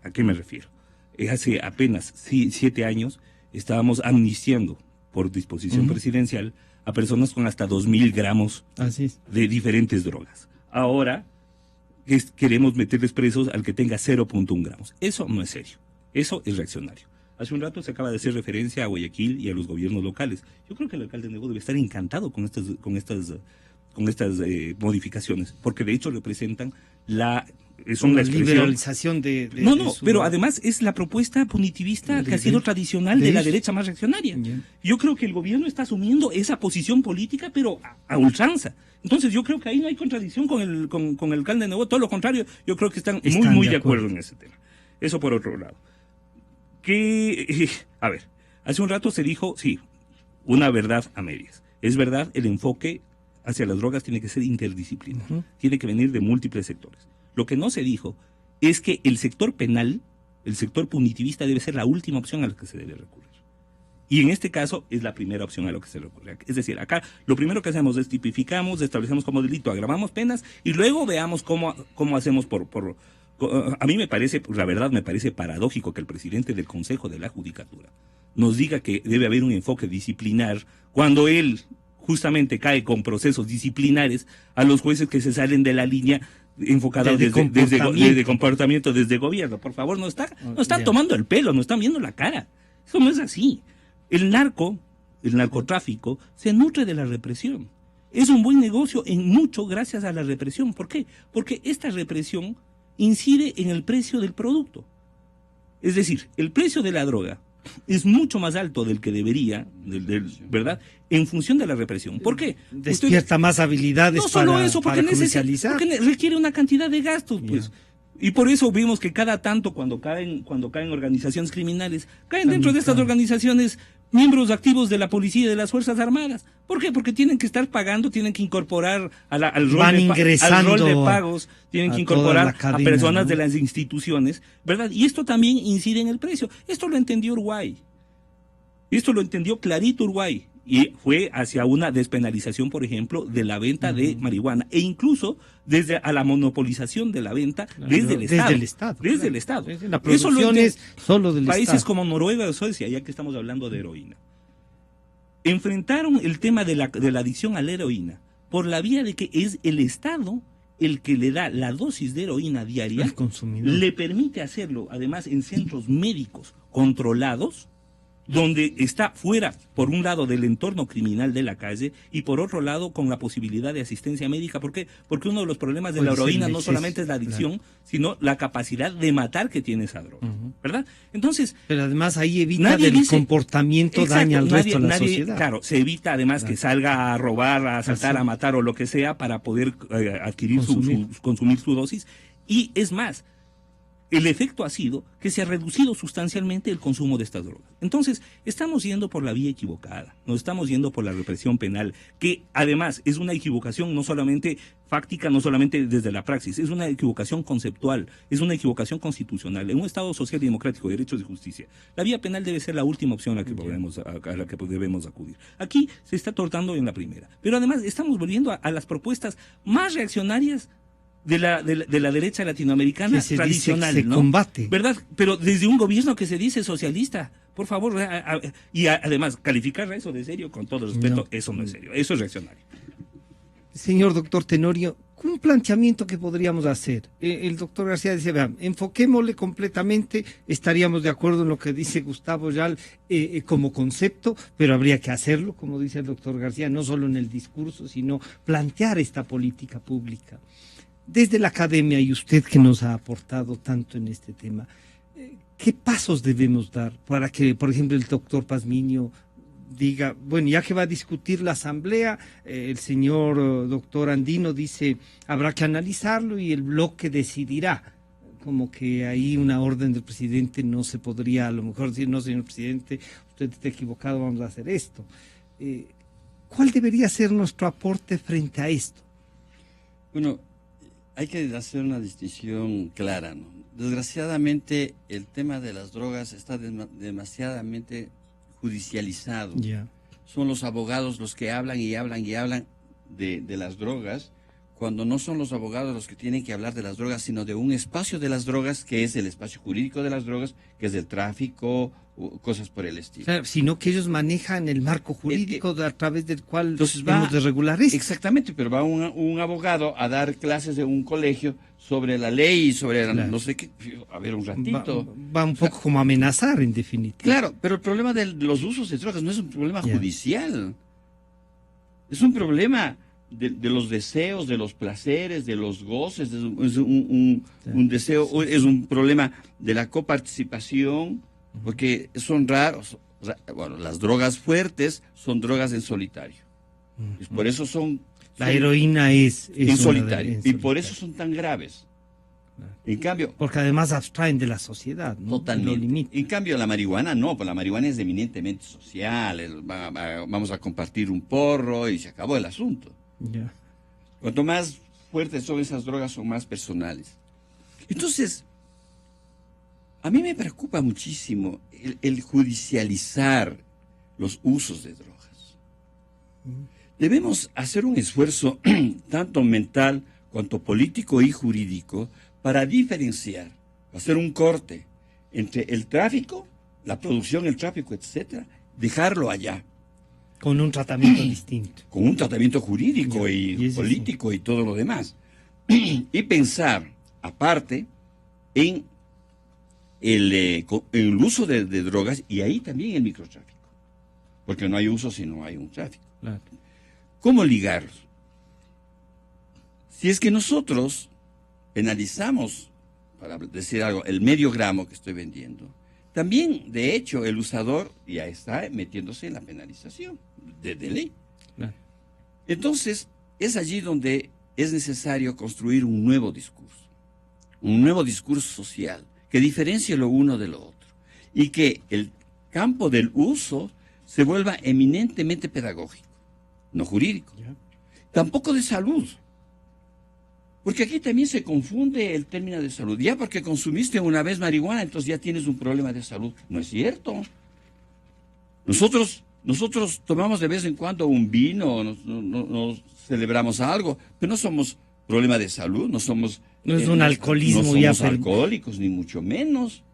¿A qué me refiero? Hace apenas 7 años estábamos amnistiando por disposición presidencial a personas con hasta 2.000 gramos de diferentes drogas. Ahora queremos meterles presos al que tenga 0.1 gramos. Eso no es serio, eso es reaccionario. Hace un rato se acaba de hacer referencia a Guayaquil y a los gobiernos locales. Yo creo que el alcalde Nebo debe estar encantado con estas modificaciones, porque de hecho representan la es Con una la expresión. liberalización No, de su- pero además es la propuesta punitivista que ha sido tradicional de la derecha más reaccionaria. Ya. Yo creo que el gobierno está asumiendo esa posición política, pero a ultranza. Entonces yo creo que ahí no hay contradicción con el alcalde de Nuevo, todo lo contrario, yo creo que están muy de acuerdo en ese tema. Eso por otro lado. A ver, hace un rato se dijo, sí, una verdad a medias. Es verdad, el enfoque hacia las drogas tiene que ser interdisciplinar, tiene que venir de múltiples sectores. Lo que no se dijo es que el sector penal, el sector punitivista debe ser la última opción a la que se debe recurrir. Y en este caso es la primera opción a la que se recurre. Es decir, acá lo primero que hacemos es tipificamos, establecemos como delito, agravamos penas y luego veamos cómo hacemos a mí me parece, la verdad me parece paradójico que el presidente del Consejo de la Judicatura nos diga que debe haber un enfoque disciplinar cuando él justamente cae con procesos disciplinares a los jueces que se salen de la línea enfocada desde comportamiento, desde gobierno. Por favor, no está tomando el pelo, no están viendo la cara. Eso no es así. El narcotráfico se nutre de la represión. Es un buen negocio en mucho gracias a la represión. ¿Por qué? Porque esta represión incide en el precio del producto. Es decir, el precio de la droga es mucho más alto del que debería, ¿verdad? En función de la represión. ¿Por qué? Despierta más habilidades no solo para, eso, para porque comercializar. porque requiere una cantidad de gastos, pues. Y por eso vimos que cada tanto cuando caen organizaciones criminales, caen dentro de estas organizaciones miembros activos de la policía y de las Fuerzas Armadas. ¿Por qué? Porque tienen que estar pagando, tienen que incorporar al rol de pagos, tienen que incorporar a personas, ¿no?, de las instituciones, ¿verdad? Y esto también incide en el precio. Esto lo entendió Uruguay. Esto lo entendió clarito Uruguay. Y fue hacia una despenalización, por ejemplo, de la venta de marihuana, e incluso desde a la monopolización de la venta desde el Estado. Desde el Estado. La producción es solo del Países Estado. como Noruega o Suecia, ya que estamos hablando de heroína, enfrentaron el tema de la adicción a la heroína por la vía de que es el Estado el que le da la dosis de heroína diaria, al consumidor. le permite hacerlo, además, en centros médicos controlados, donde está fuera, por un lado, del entorno criminal de la calle y por otro lado, con la posibilidad de asistencia médica. ¿Por qué? Porque uno de los problemas de la heroína no solamente es la adicción, sino la capacidad de matar que tiene esa droga, ¿verdad? Entonces... Pero además ahí evita el comportamiento, exacto, daña al resto de la sociedad. Claro, se evita además que salga a robar, a asaltar, a matar o lo que sea para poder adquirir consumir su dosis. Y es más, el efecto ha sido que se ha reducido sustancialmente el consumo de estas drogas. Entonces, estamos yendo por la vía equivocada, nos estamos yendo por la represión penal, que además es una equivocación no solamente fáctica, no solamente desde la praxis, es una equivocación conceptual, es una equivocación constitucional. En un Estado social y democrático de derechos y justicia, la vía penal debe ser la última opción a la que debemos acudir. Aquí se está tortando en la primera, pero además estamos volviendo a las propuestas más reaccionarias de la derecha latinoamericana tradicional, se ¿no? combate. ¿Verdad? Pero desde un gobierno que se dice socialista. Por favor, además, calificar eso de serio, con todo respeto, eso no es serio, eso es reaccionario. Señor doctor Tenorio, un planteamiento que podríamos hacer. El doctor García dice, vean, enfoquémosle completamente, estaríamos de acuerdo en lo que dice Gustavo Yal como concepto, pero habría que hacerlo, como dice el doctor García, no solo en el discurso, sino plantear esta política pública. Desde la academia, y usted que nos ha aportado tanto en este tema, ¿qué pasos debemos dar para que, por ejemplo, el doctor Pazmiño diga, bueno, ya que va a discutir la asamblea, el señor doctor Andino dice, habrá que analizarlo y el bloque decidirá? Como que ahí una orden del presidente no se podría a lo mejor decir, no, señor presidente, usted está equivocado, vamos a hacer esto. ¿Cuál debería ser nuestro aporte frente a esto? Bueno, hay que hacer una distinción clara, ¿no? Desgraciadamente, el tema de las drogas está demasiadamente judicializado. Yeah. Son los abogados los que hablan y hablan y hablan de las drogas, cuando no son los abogados los que tienen que hablar de las drogas, sino de un espacio de las drogas, que es el espacio jurídico de las drogas, que es el tráfico, cosas por el estilo. Claro, sino que ellos manejan el marco jurídico a través del cual hemos de regular esto. Exactamente, pero va un abogado a dar clases de un colegio sobre la ley y sobre no sé qué. A ver, un ratito. Va un poco como amenazar, en definitiva. Claro, pero el problema de los usos de drogas no es un problema judicial. Es un problema de los deseos, de los placeres, de los goces, es un deseo, es un problema de la coparticipación, porque son raros. Bueno, las drogas fuertes son drogas en solitario. Por eso la heroína es en solitario. Y por eso son tan graves. En cambio, porque además abstraen de la sociedad, ¿no? Totalmente. En cambio, la marihuana no, pues la marihuana es eminentemente social. Vamos a compartir un porro y se acabó el asunto. Yeah. Cuanto más fuertes son esas drogas, son más personales. Entonces, a mí me preocupa muchísimo el judicializar los usos de drogas. Debemos hacer un esfuerzo tanto mental cuanto político y jurídico para diferenciar, hacer un corte entre el tráfico, la producción, el tráfico, etcétera, dejarlo allá. Con un tratamiento distinto. Con un tratamiento jurídico y político y todo lo demás. Y pensar, aparte, en el uso de drogas y ahí también el microtráfico. Porque no hay uso si no hay un tráfico. Claro. ¿Cómo ligarlos? Si es que nosotros penalizamos, para decir algo, el medio gramo que estoy vendiendo, también, de hecho, el usador ya está metiéndose en la penalización de ley. Claro. Entonces, es allí donde es necesario construir un nuevo discurso social, que diferencie lo uno de lo otro, y que el campo del uso se vuelva eminentemente pedagógico, no jurídico, tampoco de salud. Porque aquí también se confunde el término de salud. Ya porque consumiste una vez marihuana, entonces ya tienes un problema de salud. No es cierto. Nosotros tomamos de vez en cuando un vino, nos celebramos algo, pero no somos problema de salud, no somos... No es un alcoholismo. No somos alcohólicos, ni mucho menos.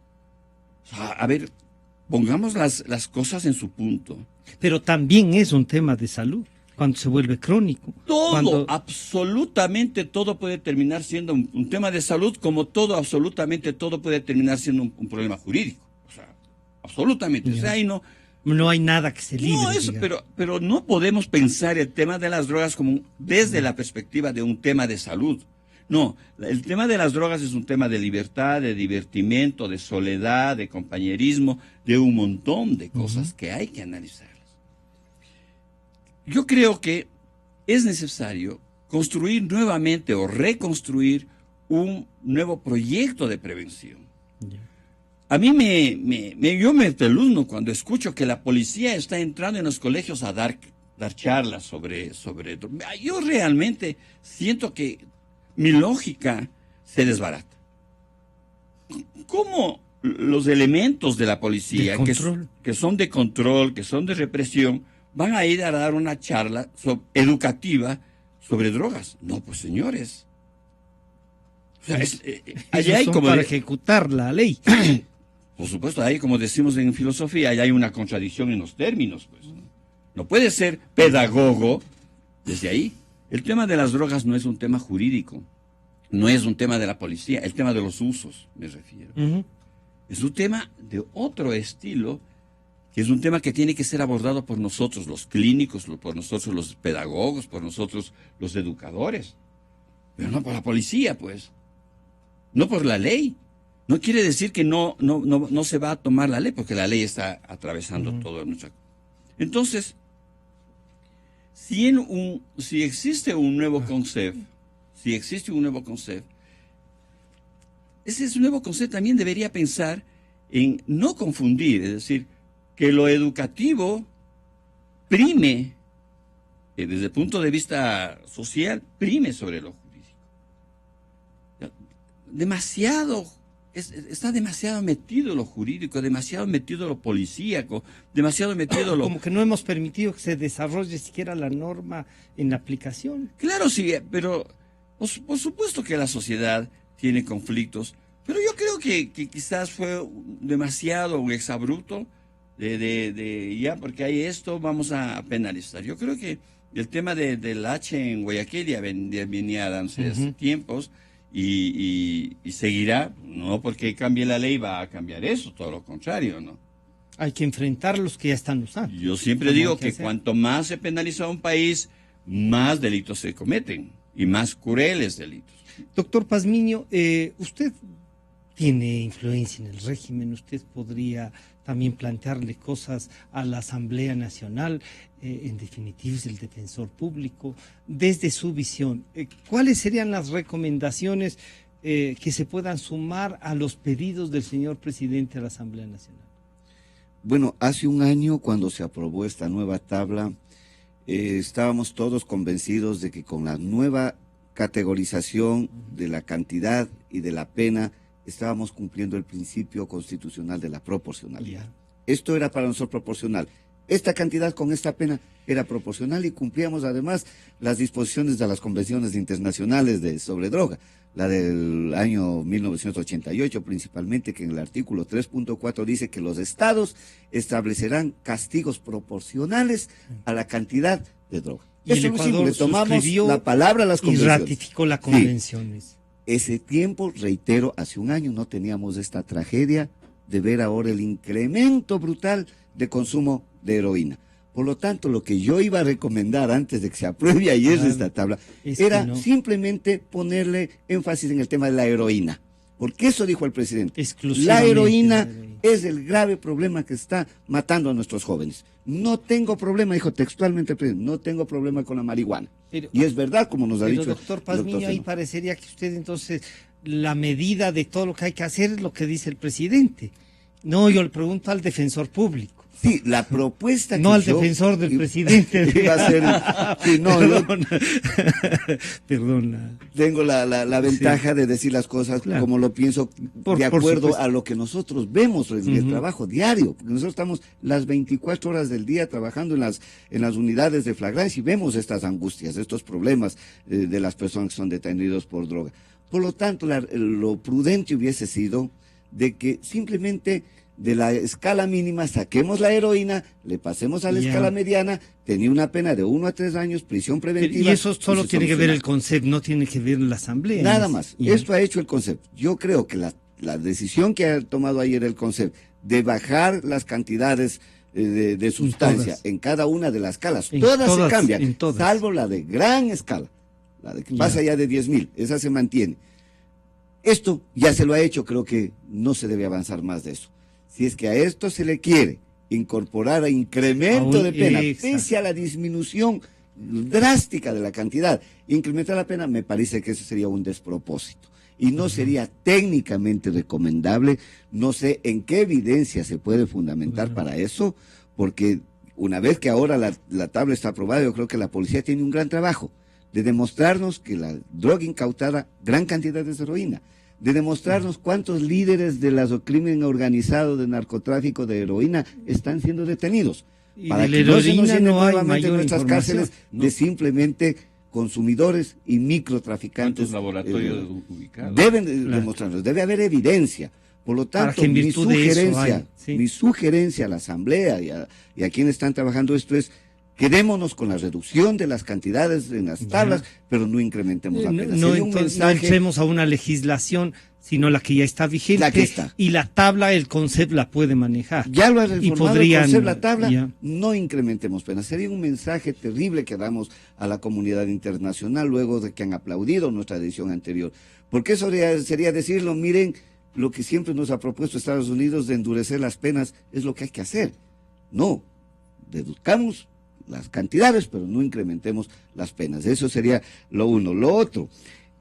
O sea, a ver, pongamos las cosas en su punto. Pero también es un tema de salud. Cuando se vuelve crónico. Absolutamente todo puede terminar siendo un tema de salud, como absolutamente todo puede terminar siendo un problema jurídico. O sea, absolutamente. O sea, ahí no hay nada que se libre. No, eso, pero no podemos pensar el tema de las drogas como desde la perspectiva de un tema de salud. No, el tema de las drogas es un tema de libertad, de divertimento, de soledad, de compañerismo, de un montón de cosas que hay que analizar. Yo creo que es necesario construir nuevamente o reconstruir un nuevo proyecto de prevención. A mí yo me peluzno cuando escucho que la policía está entrando en los colegios a dar charlas sobre. Yo realmente siento que mi lógica se desbarata. ¿Cómo los elementos de la policía, que son de control, que son de represión, van a ir a dar una charla educativa sobre drogas? No, pues señores. O sea, allá hay como para ejecutar la ley. Por supuesto, ahí como decimos en filosofía, allá hay una contradicción en los términos. Pues. No puede ser pedagogo desde ahí. El tema de las drogas no es un tema jurídico, no es un tema de la policía, el tema de los usos, me refiero. Es un tema de otro estilo, que es un tema que tiene que ser abordado por nosotros los clínicos, por nosotros los pedagogos, por nosotros los educadores. Pero no por la policía, pues. No por la ley. No quiere decir que no se va a tomar la ley, porque la ley está atravesando todo nuestra... Entonces, si existe un nuevo concepto, ese nuevo concepto también debería pensar en no confundir, es decir, que lo educativo prime, desde el punto de vista social, prime sobre lo jurídico. Está demasiado metido lo jurídico, demasiado metido lo policíaco, demasiado metido lo... Como que no hemos permitido que se desarrolle siquiera la norma en la aplicación. Claro, sí, pero por supuesto que la sociedad tiene conflictos, pero yo creo que quizás fue demasiado un exabrupto ya porque hay esto, vamos a penalizar. Yo creo que el tema del H en Guayaquil ya venía dándose hace tiempos y seguirá, no porque cambie la ley va a cambiar eso, todo lo contrario, ¿no? Hay que enfrentar los que ya están usando. Yo siempre digo que cuanto más se penaliza a un país, más delitos se cometen y más crueles delitos. Doctor Pazmiño, usted tiene influencia en el régimen, usted podría también plantearle cosas a la Asamblea Nacional, en definitiva es el defensor público, desde su visión. ¿Cuáles serían las recomendaciones que se puedan sumar a los pedidos del señor presidente a la Asamblea Nacional? Bueno, hace un año cuando se aprobó esta nueva tabla, estábamos todos convencidos de que con la nueva categorización de la cantidad y de la pena estábamos cumpliendo el principio constitucional de la proporcionalidad. Esto era para nosotros proporcional. Esta cantidad con esta pena era proporcional y cumplíamos además las disposiciones de las convenciones internacionales sobre droga, la del año 1988 principalmente, que en el artículo 3.4 dice que los estados establecerán castigos proporcionales a la cantidad de droga. Y el Ecuador le tomamos la palabra a las convenciones. Y ratificó las convenciones. Sí. Ese tiempo, reitero, hace un año no teníamos esta tragedia de ver ahora el incremento brutal de consumo de heroína. Por lo tanto, lo que yo iba a recomendar antes de que se apruebe ayer esta tabla era simplemente ponerle énfasis en el tema de la heroína. Porque eso dijo el presidente. La heroína es el grave problema que está matando a nuestros jóvenes. No tengo problema, dijo textualmente el presidente, no tengo problema con la marihuana. Y es verdad, como nos ha dicho. Doctor Pazmiño, ahí parecería que usted entonces, la medida de todo lo que hay que hacer es lo que dice el presidente. No, yo le pregunto al defensor público. Sí, la propuesta que no al defensor del presidente. Iba a ser, sí, no, perdona. Tengo la ventaja de decir las cosas como lo pienso, de acuerdo a lo que nosotros vemos en el trabajo diario. Porque nosotros estamos las 24 horas del día trabajando en las unidades de flagrancia y vemos estas angustias, estos problemas de las personas que son detenidos por droga. Por lo tanto, lo prudente hubiese sido de que simplemente de la escala mínima saquemos la heroína, le pasemos a la escala mediana, tenía una pena de 1 a 3 años, prisión preventiva. Y eso solo tiene que ver el concepto, no tiene que ver la asamblea. Nada más, esto ha hecho el concepto. Yo creo que la decisión que ha tomado ayer el concepto de bajar las cantidades de sustancia en cada una de las escalas, todas se cambian, salvo la de gran escala, la de que pasa ya de 10.000, esa se mantiene. Esto ya se lo ha hecho, creo que no se debe avanzar más de eso. Si es que a esto se le quiere incorporar a incremento de pena, pese a la disminución drástica de la cantidad, incrementar la pena, me parece que eso sería un despropósito. Y no sería técnicamente recomendable, no sé en qué evidencia se puede fundamentar para eso, porque una vez que ahora la tabla está aprobada, yo creo que la policía tiene un gran trabajo de demostrarnos que la droga incautada, gran cantidad de heroína, de demostrarnos cuántos líderes del crimen organizado de narcotráfico de heroína están siendo detenidos. Y para que no se nos llenen nuevamente nuestras cárceles de simplemente consumidores y microtraficantes. ¿Cuántos laboratorios ubicados? Deben demostrarnos, debe haber evidencia. Por lo tanto, mi sugerencia a la Asamblea y a quienes están trabajando esto es: quedémonos con la reducción de las cantidades en las tablas, pero no incrementemos la pena. No entremos a una legislación, sino la que ya está vigente. La que está. Y la tabla, el concepto la puede manejar. Ya lo ha reformado el concepto, la tabla, no incrementemos penas. Sería un mensaje terrible que damos a la comunidad internacional luego de que han aplaudido nuestra decisión anterior. Porque eso sería decirlo, miren, lo que siempre nos ha propuesto Estados Unidos de endurecer las penas es lo que hay que hacer. No, deduzcamos las cantidades, pero no incrementemos las penas. Eso sería lo uno. Lo otro,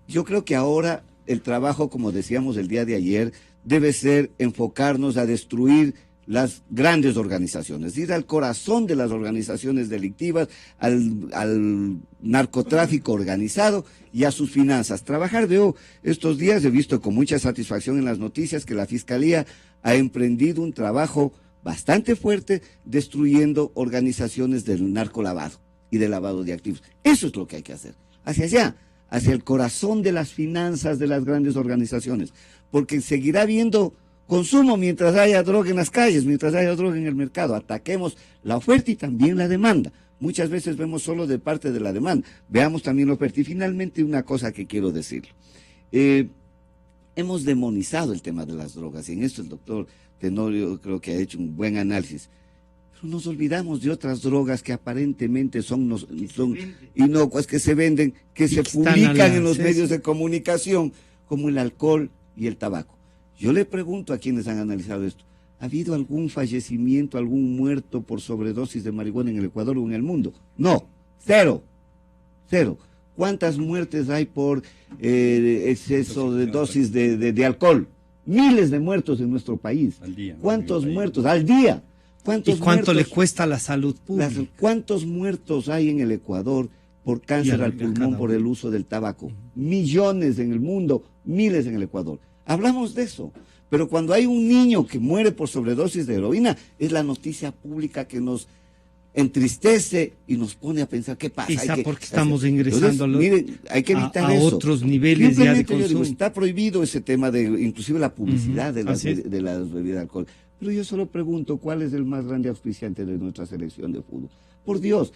yo creo que ahora el trabajo, como decíamos el día de ayer, debe ser enfocarnos a destruir las grandes organizaciones, ir al corazón de las organizaciones delictivas, al narcotráfico organizado y a sus finanzas. Trabajar, estos días he visto con mucha satisfacción en las noticias que la Fiscalía ha emprendido un trabajo bastante fuerte destruyendo organizaciones del narcolavado y del lavado de activos. Eso es lo que hay que hacer, hacia allá, hacia el corazón de las finanzas de las grandes organizaciones, porque seguirá habiendo consumo mientras haya droga en las calles, mientras haya droga en el mercado. Ataquemos la oferta y también la demanda. Muchas veces vemos solo de parte de la demanda, veamos también la oferta. Y finalmente una cosa que quiero decirlo, hemos demonizado el tema de las drogas, y en esto el doctor Tenorio creo que ha hecho un buen análisis. Pero nos olvidamos de otras drogas que aparentemente son inocuas, que se venden, que se publican en los medios de comunicación, como el alcohol y el tabaco. Yo le pregunto a quienes han analizado esto, ¿ha habido algún fallecimiento, algún muerto por sobredosis de marihuana en el Ecuador o en el mundo? No, cero. ¿Cuántas muertes hay por exceso de dosis de alcohol? Miles de muertos en nuestro país. Al día. ¿Cuántos muertos? Al día. ¿Y cuánto le cuesta a la salud pública? ¿Cuántos muertos hay en el Ecuador por cáncer al pulmón por el uso del tabaco? Millones en el mundo, miles en el Ecuador. Hablamos de eso. Pero cuando hay un niño que muere por sobredosis de heroína, es la noticia pública que nos entristece y nos pone a pensar qué pasa. Quizá porque estamos ingresando hay que evitar a eso. Otros niveles ya de consumo. Digo, está prohibido ese tema de inclusive la publicidad de las bebidas de alcohol. Pero yo solo pregunto, ¿cuál es el más grande auspiciante de nuestra selección de fútbol? Por Dios,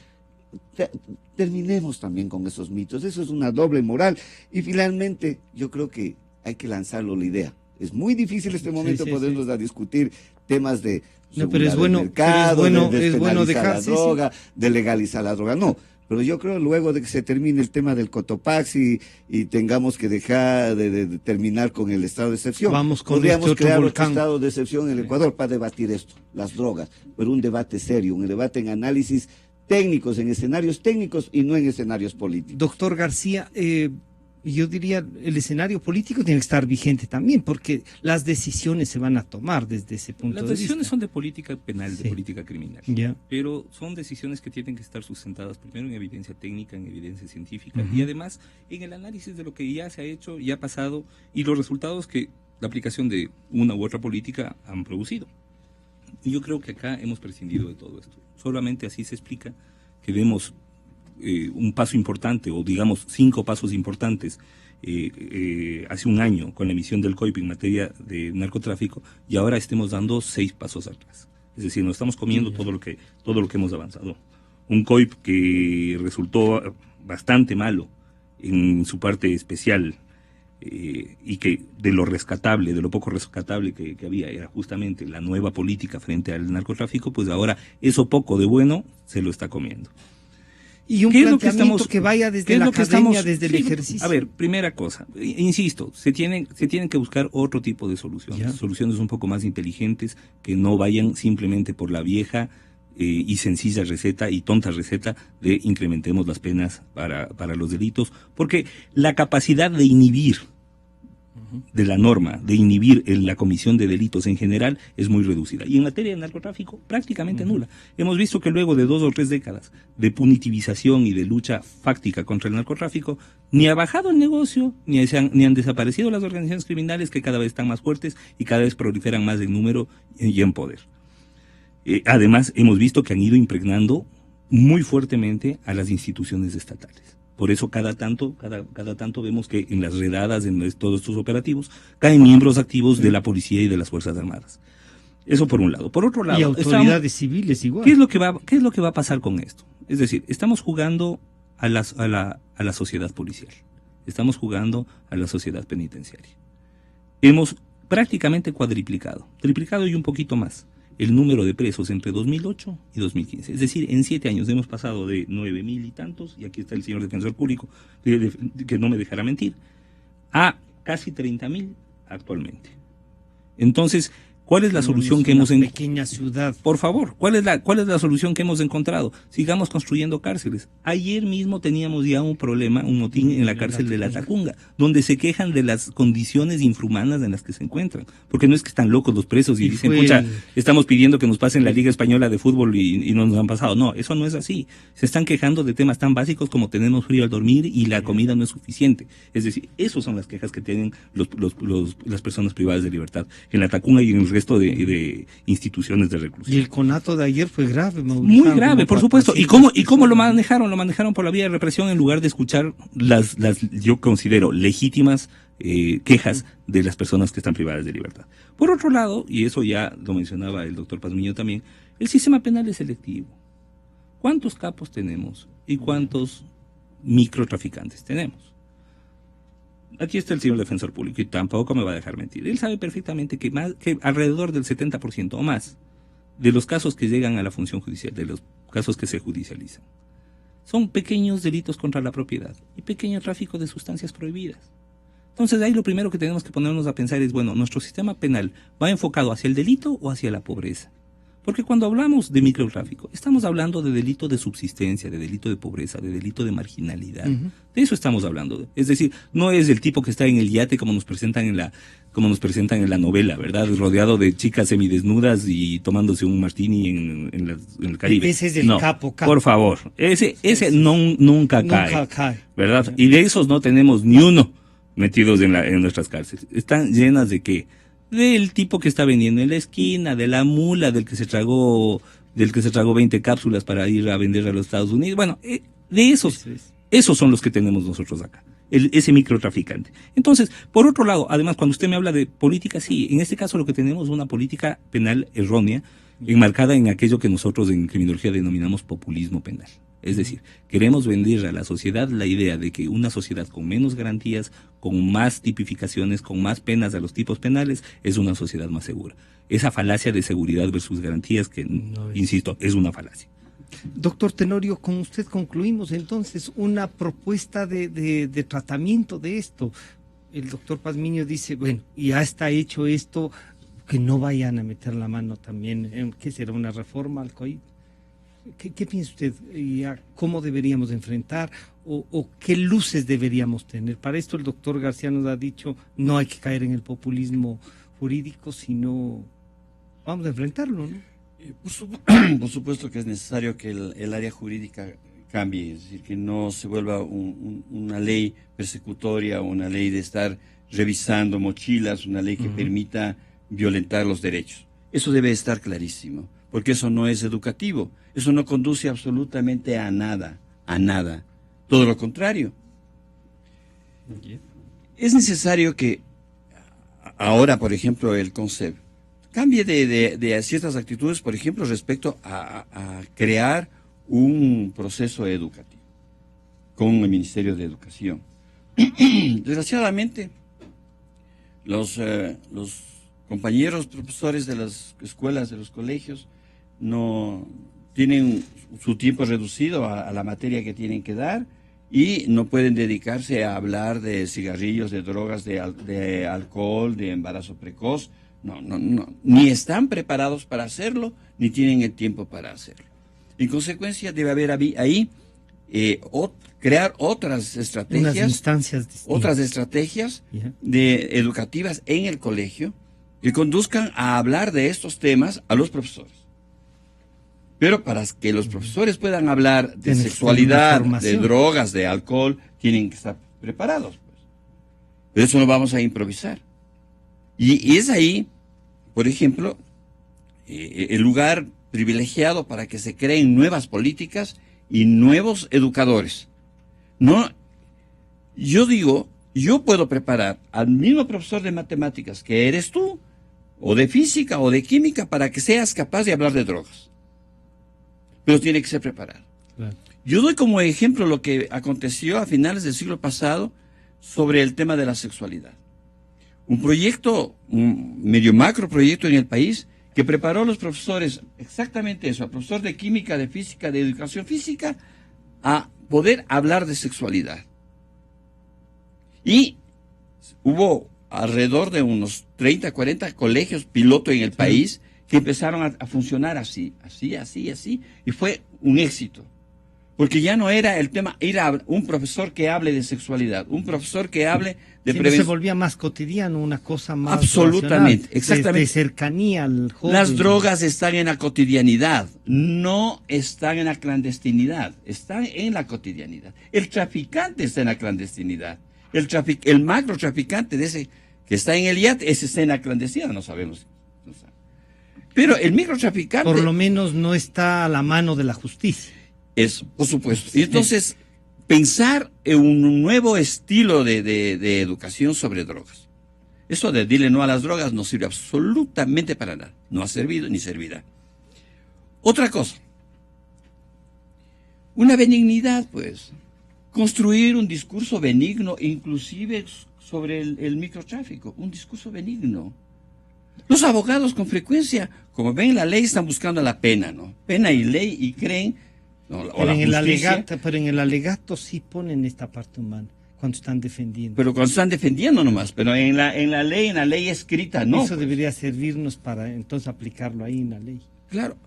terminemos también con esos mitos. Eso es una doble moral. Y finalmente, yo creo que hay que lanzarlo la idea. Es muy difícil este momento podernos a discutir temas de pero es bueno, mercado, es bueno dejar la droga, de legalizar la droga. No, pero yo creo luego de que se termine el tema del Cotopaxi y tengamos que dejar de terminar con el estado de excepción, podríamos crear otro estado de excepción en el Ecuador para debatir esto, las drogas, pero un debate serio, un debate en análisis técnicos, en escenarios técnicos y no en escenarios políticos. Doctor García, yo diría, el escenario político tiene que estar vigente también, porque las decisiones se van a tomar desde ese punto de vista. Las decisiones son de política penal, de política criminal, pero son decisiones que tienen que estar sustentadas primero en evidencia técnica, en evidencia científica, y además en el análisis de lo que ya se ha hecho, ya ha pasado, y los resultados que la aplicación de una u otra política han producido. Y yo creo que acá hemos prescindido de todo esto. Solamente así se explica que vemos un paso importante, o digamos 5 pasos importantes hace un año con la emisión del COIP en materia de narcotráfico, y ahora estemos dando 6 pasos atrás. Es decir, nos estamos comiendo todo lo que hemos avanzado. Un COIP que resultó bastante malo en su parte especial, y que de lo rescatable, de lo poco rescatable que había, era justamente la nueva política frente al narcotráfico, pues ahora eso poco de bueno se lo está comiendo. Y un planteamiento que vaya desde la academia, desde el ejercicio. A ver, primera cosa, insisto, se tienen que buscar otro tipo de soluciones, soluciones un poco más inteligentes, que no vayan simplemente por la vieja y sencilla receta y tonta receta de incrementemos las penas para los delitos, porque la capacidad de inhibir de la norma, de inhibir la comisión de delitos en general, es muy reducida. Y en materia de narcotráfico, prácticamente nula. Hemos visto que luego de 2 o 3 décadas de punitivización y de lucha fáctica contra el narcotráfico, ni ha bajado el negocio, ni han desaparecido las organizaciones criminales, que cada vez están más fuertes y cada vez proliferan más en número y en poder. Además, hemos visto que han ido impregnando muy fuertemente a las instituciones estatales. Por eso cada tanto vemos que en las redadas, en todos estos operativos, caen miembros activos de la policía y de las Fuerzas Armadas. Eso por un lado. Por otro lado, y autoridades civiles igual. ¿Qué es lo que va a pasar con esto? Es decir, estamos jugando a la sociedad policial. Estamos jugando a la sociedad penitenciaria. Hemos prácticamente triplicado y un poquito más el número de presos entre 2008 y 2015. Es decir, en 7 años hemos pasado de 9,000 y tantos, y aquí está el señor defensor público, que no me dejará mentir, a casi 30,000 actualmente. Entonces, ¿cuál es la solución que hemos encontrado? Pequeña ciudad. Por favor, ¿cuál es la solución que hemos encontrado? Sigamos construyendo cárceles. Ayer mismo teníamos ya un problema, un motín en la cárcel de La Tacunga, donde se quejan de las condiciones infrahumanas en las que se encuentran. Porque no es que están locos los presos y dicen, pucha, estamos pidiendo que nos pasen la Liga Española de Fútbol y no nos han pasado. No, eso no es así. Se están quejando de temas tan básicos como tenemos frío al dormir y la comida no es suficiente. Es decir, esas son las quejas que tienen las personas privadas de libertad en La Tacunga y en el resto de instituciones de reclusión. Y el conato de ayer fue grave, Mauricio. Muy grave, por supuesto. ¿Y cómo lo manejaron? Lo manejaron por la vía de represión en lugar de escuchar las yo considero legítimas quejas de las personas que están privadas de libertad. Por otro lado, y eso ya lo mencionaba el doctor Pazmiño también, el sistema penal es selectivo. ¿Cuántos capos tenemos y cuántos microtraficantes tenemos? Aquí está el señor defensor público y tampoco me va a dejar mentir. Él sabe perfectamente que alrededor del 70% o más de los casos que llegan a la función judicial, de los casos que se judicializan, son pequeños delitos contra la propiedad y pequeño tráfico de sustancias prohibidas. Entonces ahí lo primero que tenemos que ponernos a pensar es, bueno, ¿nuestro sistema penal va enfocado hacia el delito o hacia la pobreza? Porque cuando hablamos de microtráfico, estamos hablando de delito de subsistencia, de delito de pobreza, de delito de marginalidad. De eso estamos hablando. Es decir, no es el tipo que está en el yate como nos presentan en la novela, ¿verdad? Rodeado de chicas semidesnudas y tomándose un martini en el Caribe. Ese es el capo. Por favor, ese nunca Nunca cae, cae. ¿verdad? Y de esos no tenemos ni uno metidos en nuestras cárceles. Están llenas de ¿qué? Del tipo que está vendiendo en la esquina, de la mula, del que se tragó 20 cápsulas para ir a vender a los Estados Unidos. Bueno, de esos son los que tenemos nosotros acá, ese microtraficante. Entonces, por otro lado, además, cuando usted me habla de política, sí, en este caso lo que tenemos es una política penal errónea, enmarcada en aquello que nosotros en criminología denominamos populismo penal. Es decir, queremos vender a la sociedad la idea de que una sociedad con menos garantías, con más tipificaciones, con más penas a los tipos penales, es una sociedad más segura. Esa falacia de seguridad versus garantías que, insisto, es una falacia. Doctor Tenorio, con usted concluimos entonces una propuesta de tratamiento de esto. El doctor Pazmiño dice, bueno, ya está hecho esto, que no vayan a meter la mano también, ¿qué será una reforma al COIP? ¿Qué piensa usted? ¿Cómo deberíamos enfrentar o qué luces deberíamos tener? Para esto el doctor García nos ha dicho, no hay que caer en el populismo jurídico, sino vamos a enfrentarlo, ¿no? Por supuesto que es necesario que el área jurídica cambie, es decir, que no se vuelva una ley persecutoria, una ley de estar revisando mochilas, una ley que permita violentar los derechos. Eso debe estar clarísimo, porque eso no es educativo, eso no conduce absolutamente a nada, todo lo contrario. Es necesario que ahora, por ejemplo, el CONCEP cambie de ciertas actitudes, por ejemplo, respecto a crear un proceso educativo con el Ministerio de Educación. Desgraciadamente, los compañeros profesores de las escuelas, de los colegios, no tienen su tiempo reducido a la materia que tienen que dar y no pueden dedicarse a hablar de cigarrillos, de drogas, de alcohol, de embarazo precoz. No, ni están preparados para hacerlo, ni tienen el tiempo para hacerlo. En consecuencia, debe haber ahí crear otras estrategias, unas instancias distintas, otras estrategias educativas en el colegio que conduzcan a hablar de estos temas a los profesores. Pero para que los profesores puedan hablar de sexualidad, de drogas, de alcohol, tienen que estar preparados. Pues. Pero eso no vamos a improvisar. Y es ahí, por ejemplo, el lugar privilegiado para que se creen nuevas políticas y nuevos educadores. No, yo digo, yo puedo preparar al mismo profesor de matemáticas que eres tú, o de física o de química, para que seas capaz de hablar de drogas. Pero tiene que ser preparado. Claro. Yo doy como ejemplo lo que aconteció a finales del siglo pasado sobre el tema de la sexualidad. Un proyecto, un medio macro proyecto en el país que preparó a los profesores exactamente eso, al profesor de química, de física, de educación física, a poder hablar de sexualidad. Y hubo alrededor de unos 30, 40 colegios piloto en el país que empezaron a funcionar así, y fue un éxito. Porque ya no era el tema ir a un profesor que hable de sexualidad, un profesor que hable de prevención. Se volvía más cotidiano, una cosa más absolutamente, exactamente. De cercanía al joven. Las drogas están en la cotidianidad, no están en la clandestinidad, están en la cotidianidad. El traficante está en la clandestinidad. El macro traficante de ese que está en el yate, ese está en la clandestinidad, no sabemos. Pero el microtraficante... Por lo menos no está a la mano de la justicia. Eso, por supuesto. Y entonces, pensar en un nuevo estilo de educación sobre drogas. Eso de dile no a las drogas no sirve absolutamente para nada. No ha servido ni servirá. Otra cosa. Una benignidad, pues. Construir un discurso benigno, inclusive sobre el microtráfico. Un discurso benigno. Los abogados con frecuencia, como ven la ley, están buscando la pena, ¿no? Pena y ley y creen... No, o Pero la en el justicia, alegato, pero en el alegato sí ponen esta parte humana cuando están defendiendo. pero cuando están defendiendo nomás, pero en la ley escrita, no. Eso debería servirnos para entonces aplicarlo ahí en la ley. Claro.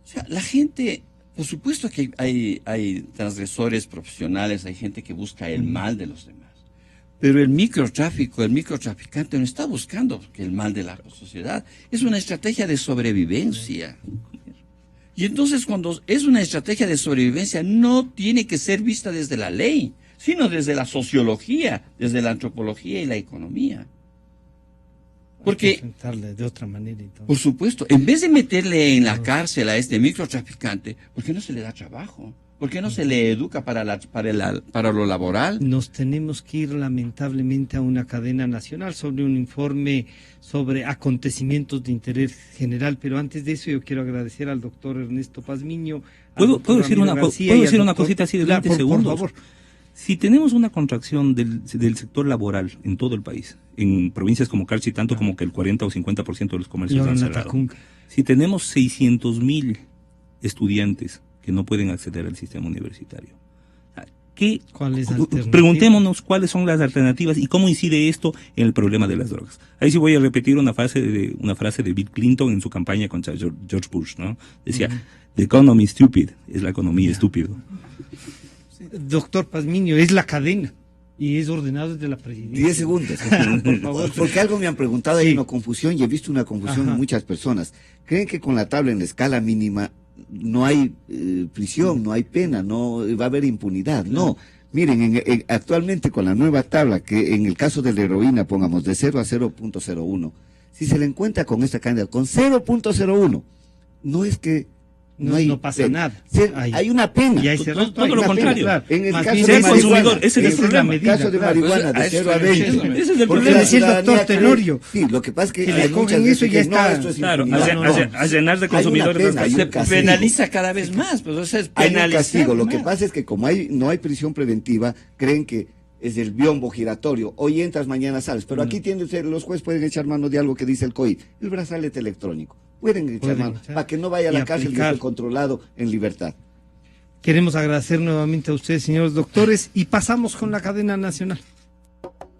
O sea, la gente, por supuesto que hay transgresores profesionales, hay gente que busca el mal de los demás. Pero el microtraficante no está buscando el mal de la sociedad. Es una estrategia de sobrevivencia. Y entonces cuando es una estrategia de sobrevivencia, no tiene que ser vista desde la ley, sino desde la sociología, desde la antropología y la economía. Porque, hay que enfrentarle de otra manera. Entonces. por supuesto, en vez de meterle en la cárcel a este microtraficante, ¿por qué no se le da trabajo? ¿Por qué no se le educa para lo laboral? Nos tenemos que ir lamentablemente a una cadena nacional sobre un informe sobre acontecimientos de interés general, pero antes de eso yo quiero agradecer al doctor Ernesto Pazmiño. ¿Puedo decir una cosita así de 20 segundos? Por favor. Si tenemos una contracción del sector laboral en todo el país, en provincias como Carchi, tanto como que el 40 o 50% de los comercios han cerrado. Si tenemos 600,000 estudiantes que no pueden acceder al sistema universitario, preguntémonos cuáles son las alternativas y cómo incide esto en el problema de las drogas. Ahí sí voy a repetir una frase de Bill Clinton en su campaña contra George Bush, ¿no? Decía, "The economy is stupid", es la economía estúpido. Doctor Pazmiño, es la cadena y es ordenado desde la presidencia. 10 segundos. Por favor. Porque algo me han preguntado, hay Sí. una confusión y he visto una confusión Ajá. en muchas personas. Creen que con la tabla en la escala mínima no hay prisión, no hay pena, no va a haber impunidad. No. Miren, actualmente con la nueva tabla, que en el caso de la heroína pongamos de 0 a 0.01, si se le encuentra con esta cantidad, con 0.01, no es que No pasa nada. Hay una pena. Y hay ese rato todo hay lo una contrario. pena, claro. En el Más caso bien de ser marihuana, consumidor, ese es el problema. En el caso de marihuana, de 0 a 20. Ese es el Porque problema. la Decía el doctor ciudadanía cree- Tenorio. Sí, lo que pasa es que Si le hay cogen muchas eso veces ya que no, está. esto es Claro, impunidad. a llenar de Hay una consumidores. pena, hay un Se castigo. penaliza cada vez más, pues, o sea, es Hay un penalizar castigo. Lo que más. pasa es que como no hay prisión preventiva, creen que es el biombo giratorio. Hoy entras, mañana sales. Pero aquí los jueces pueden echar mano de algo que dice el COI, el brazalete electrónico. Pueden echar mano para que no vaya a y la cárcel y aplicar. esté controlado en libertad. Queremos agradecer nuevamente a ustedes, señores doctores, y pasamos con la cadena nacional.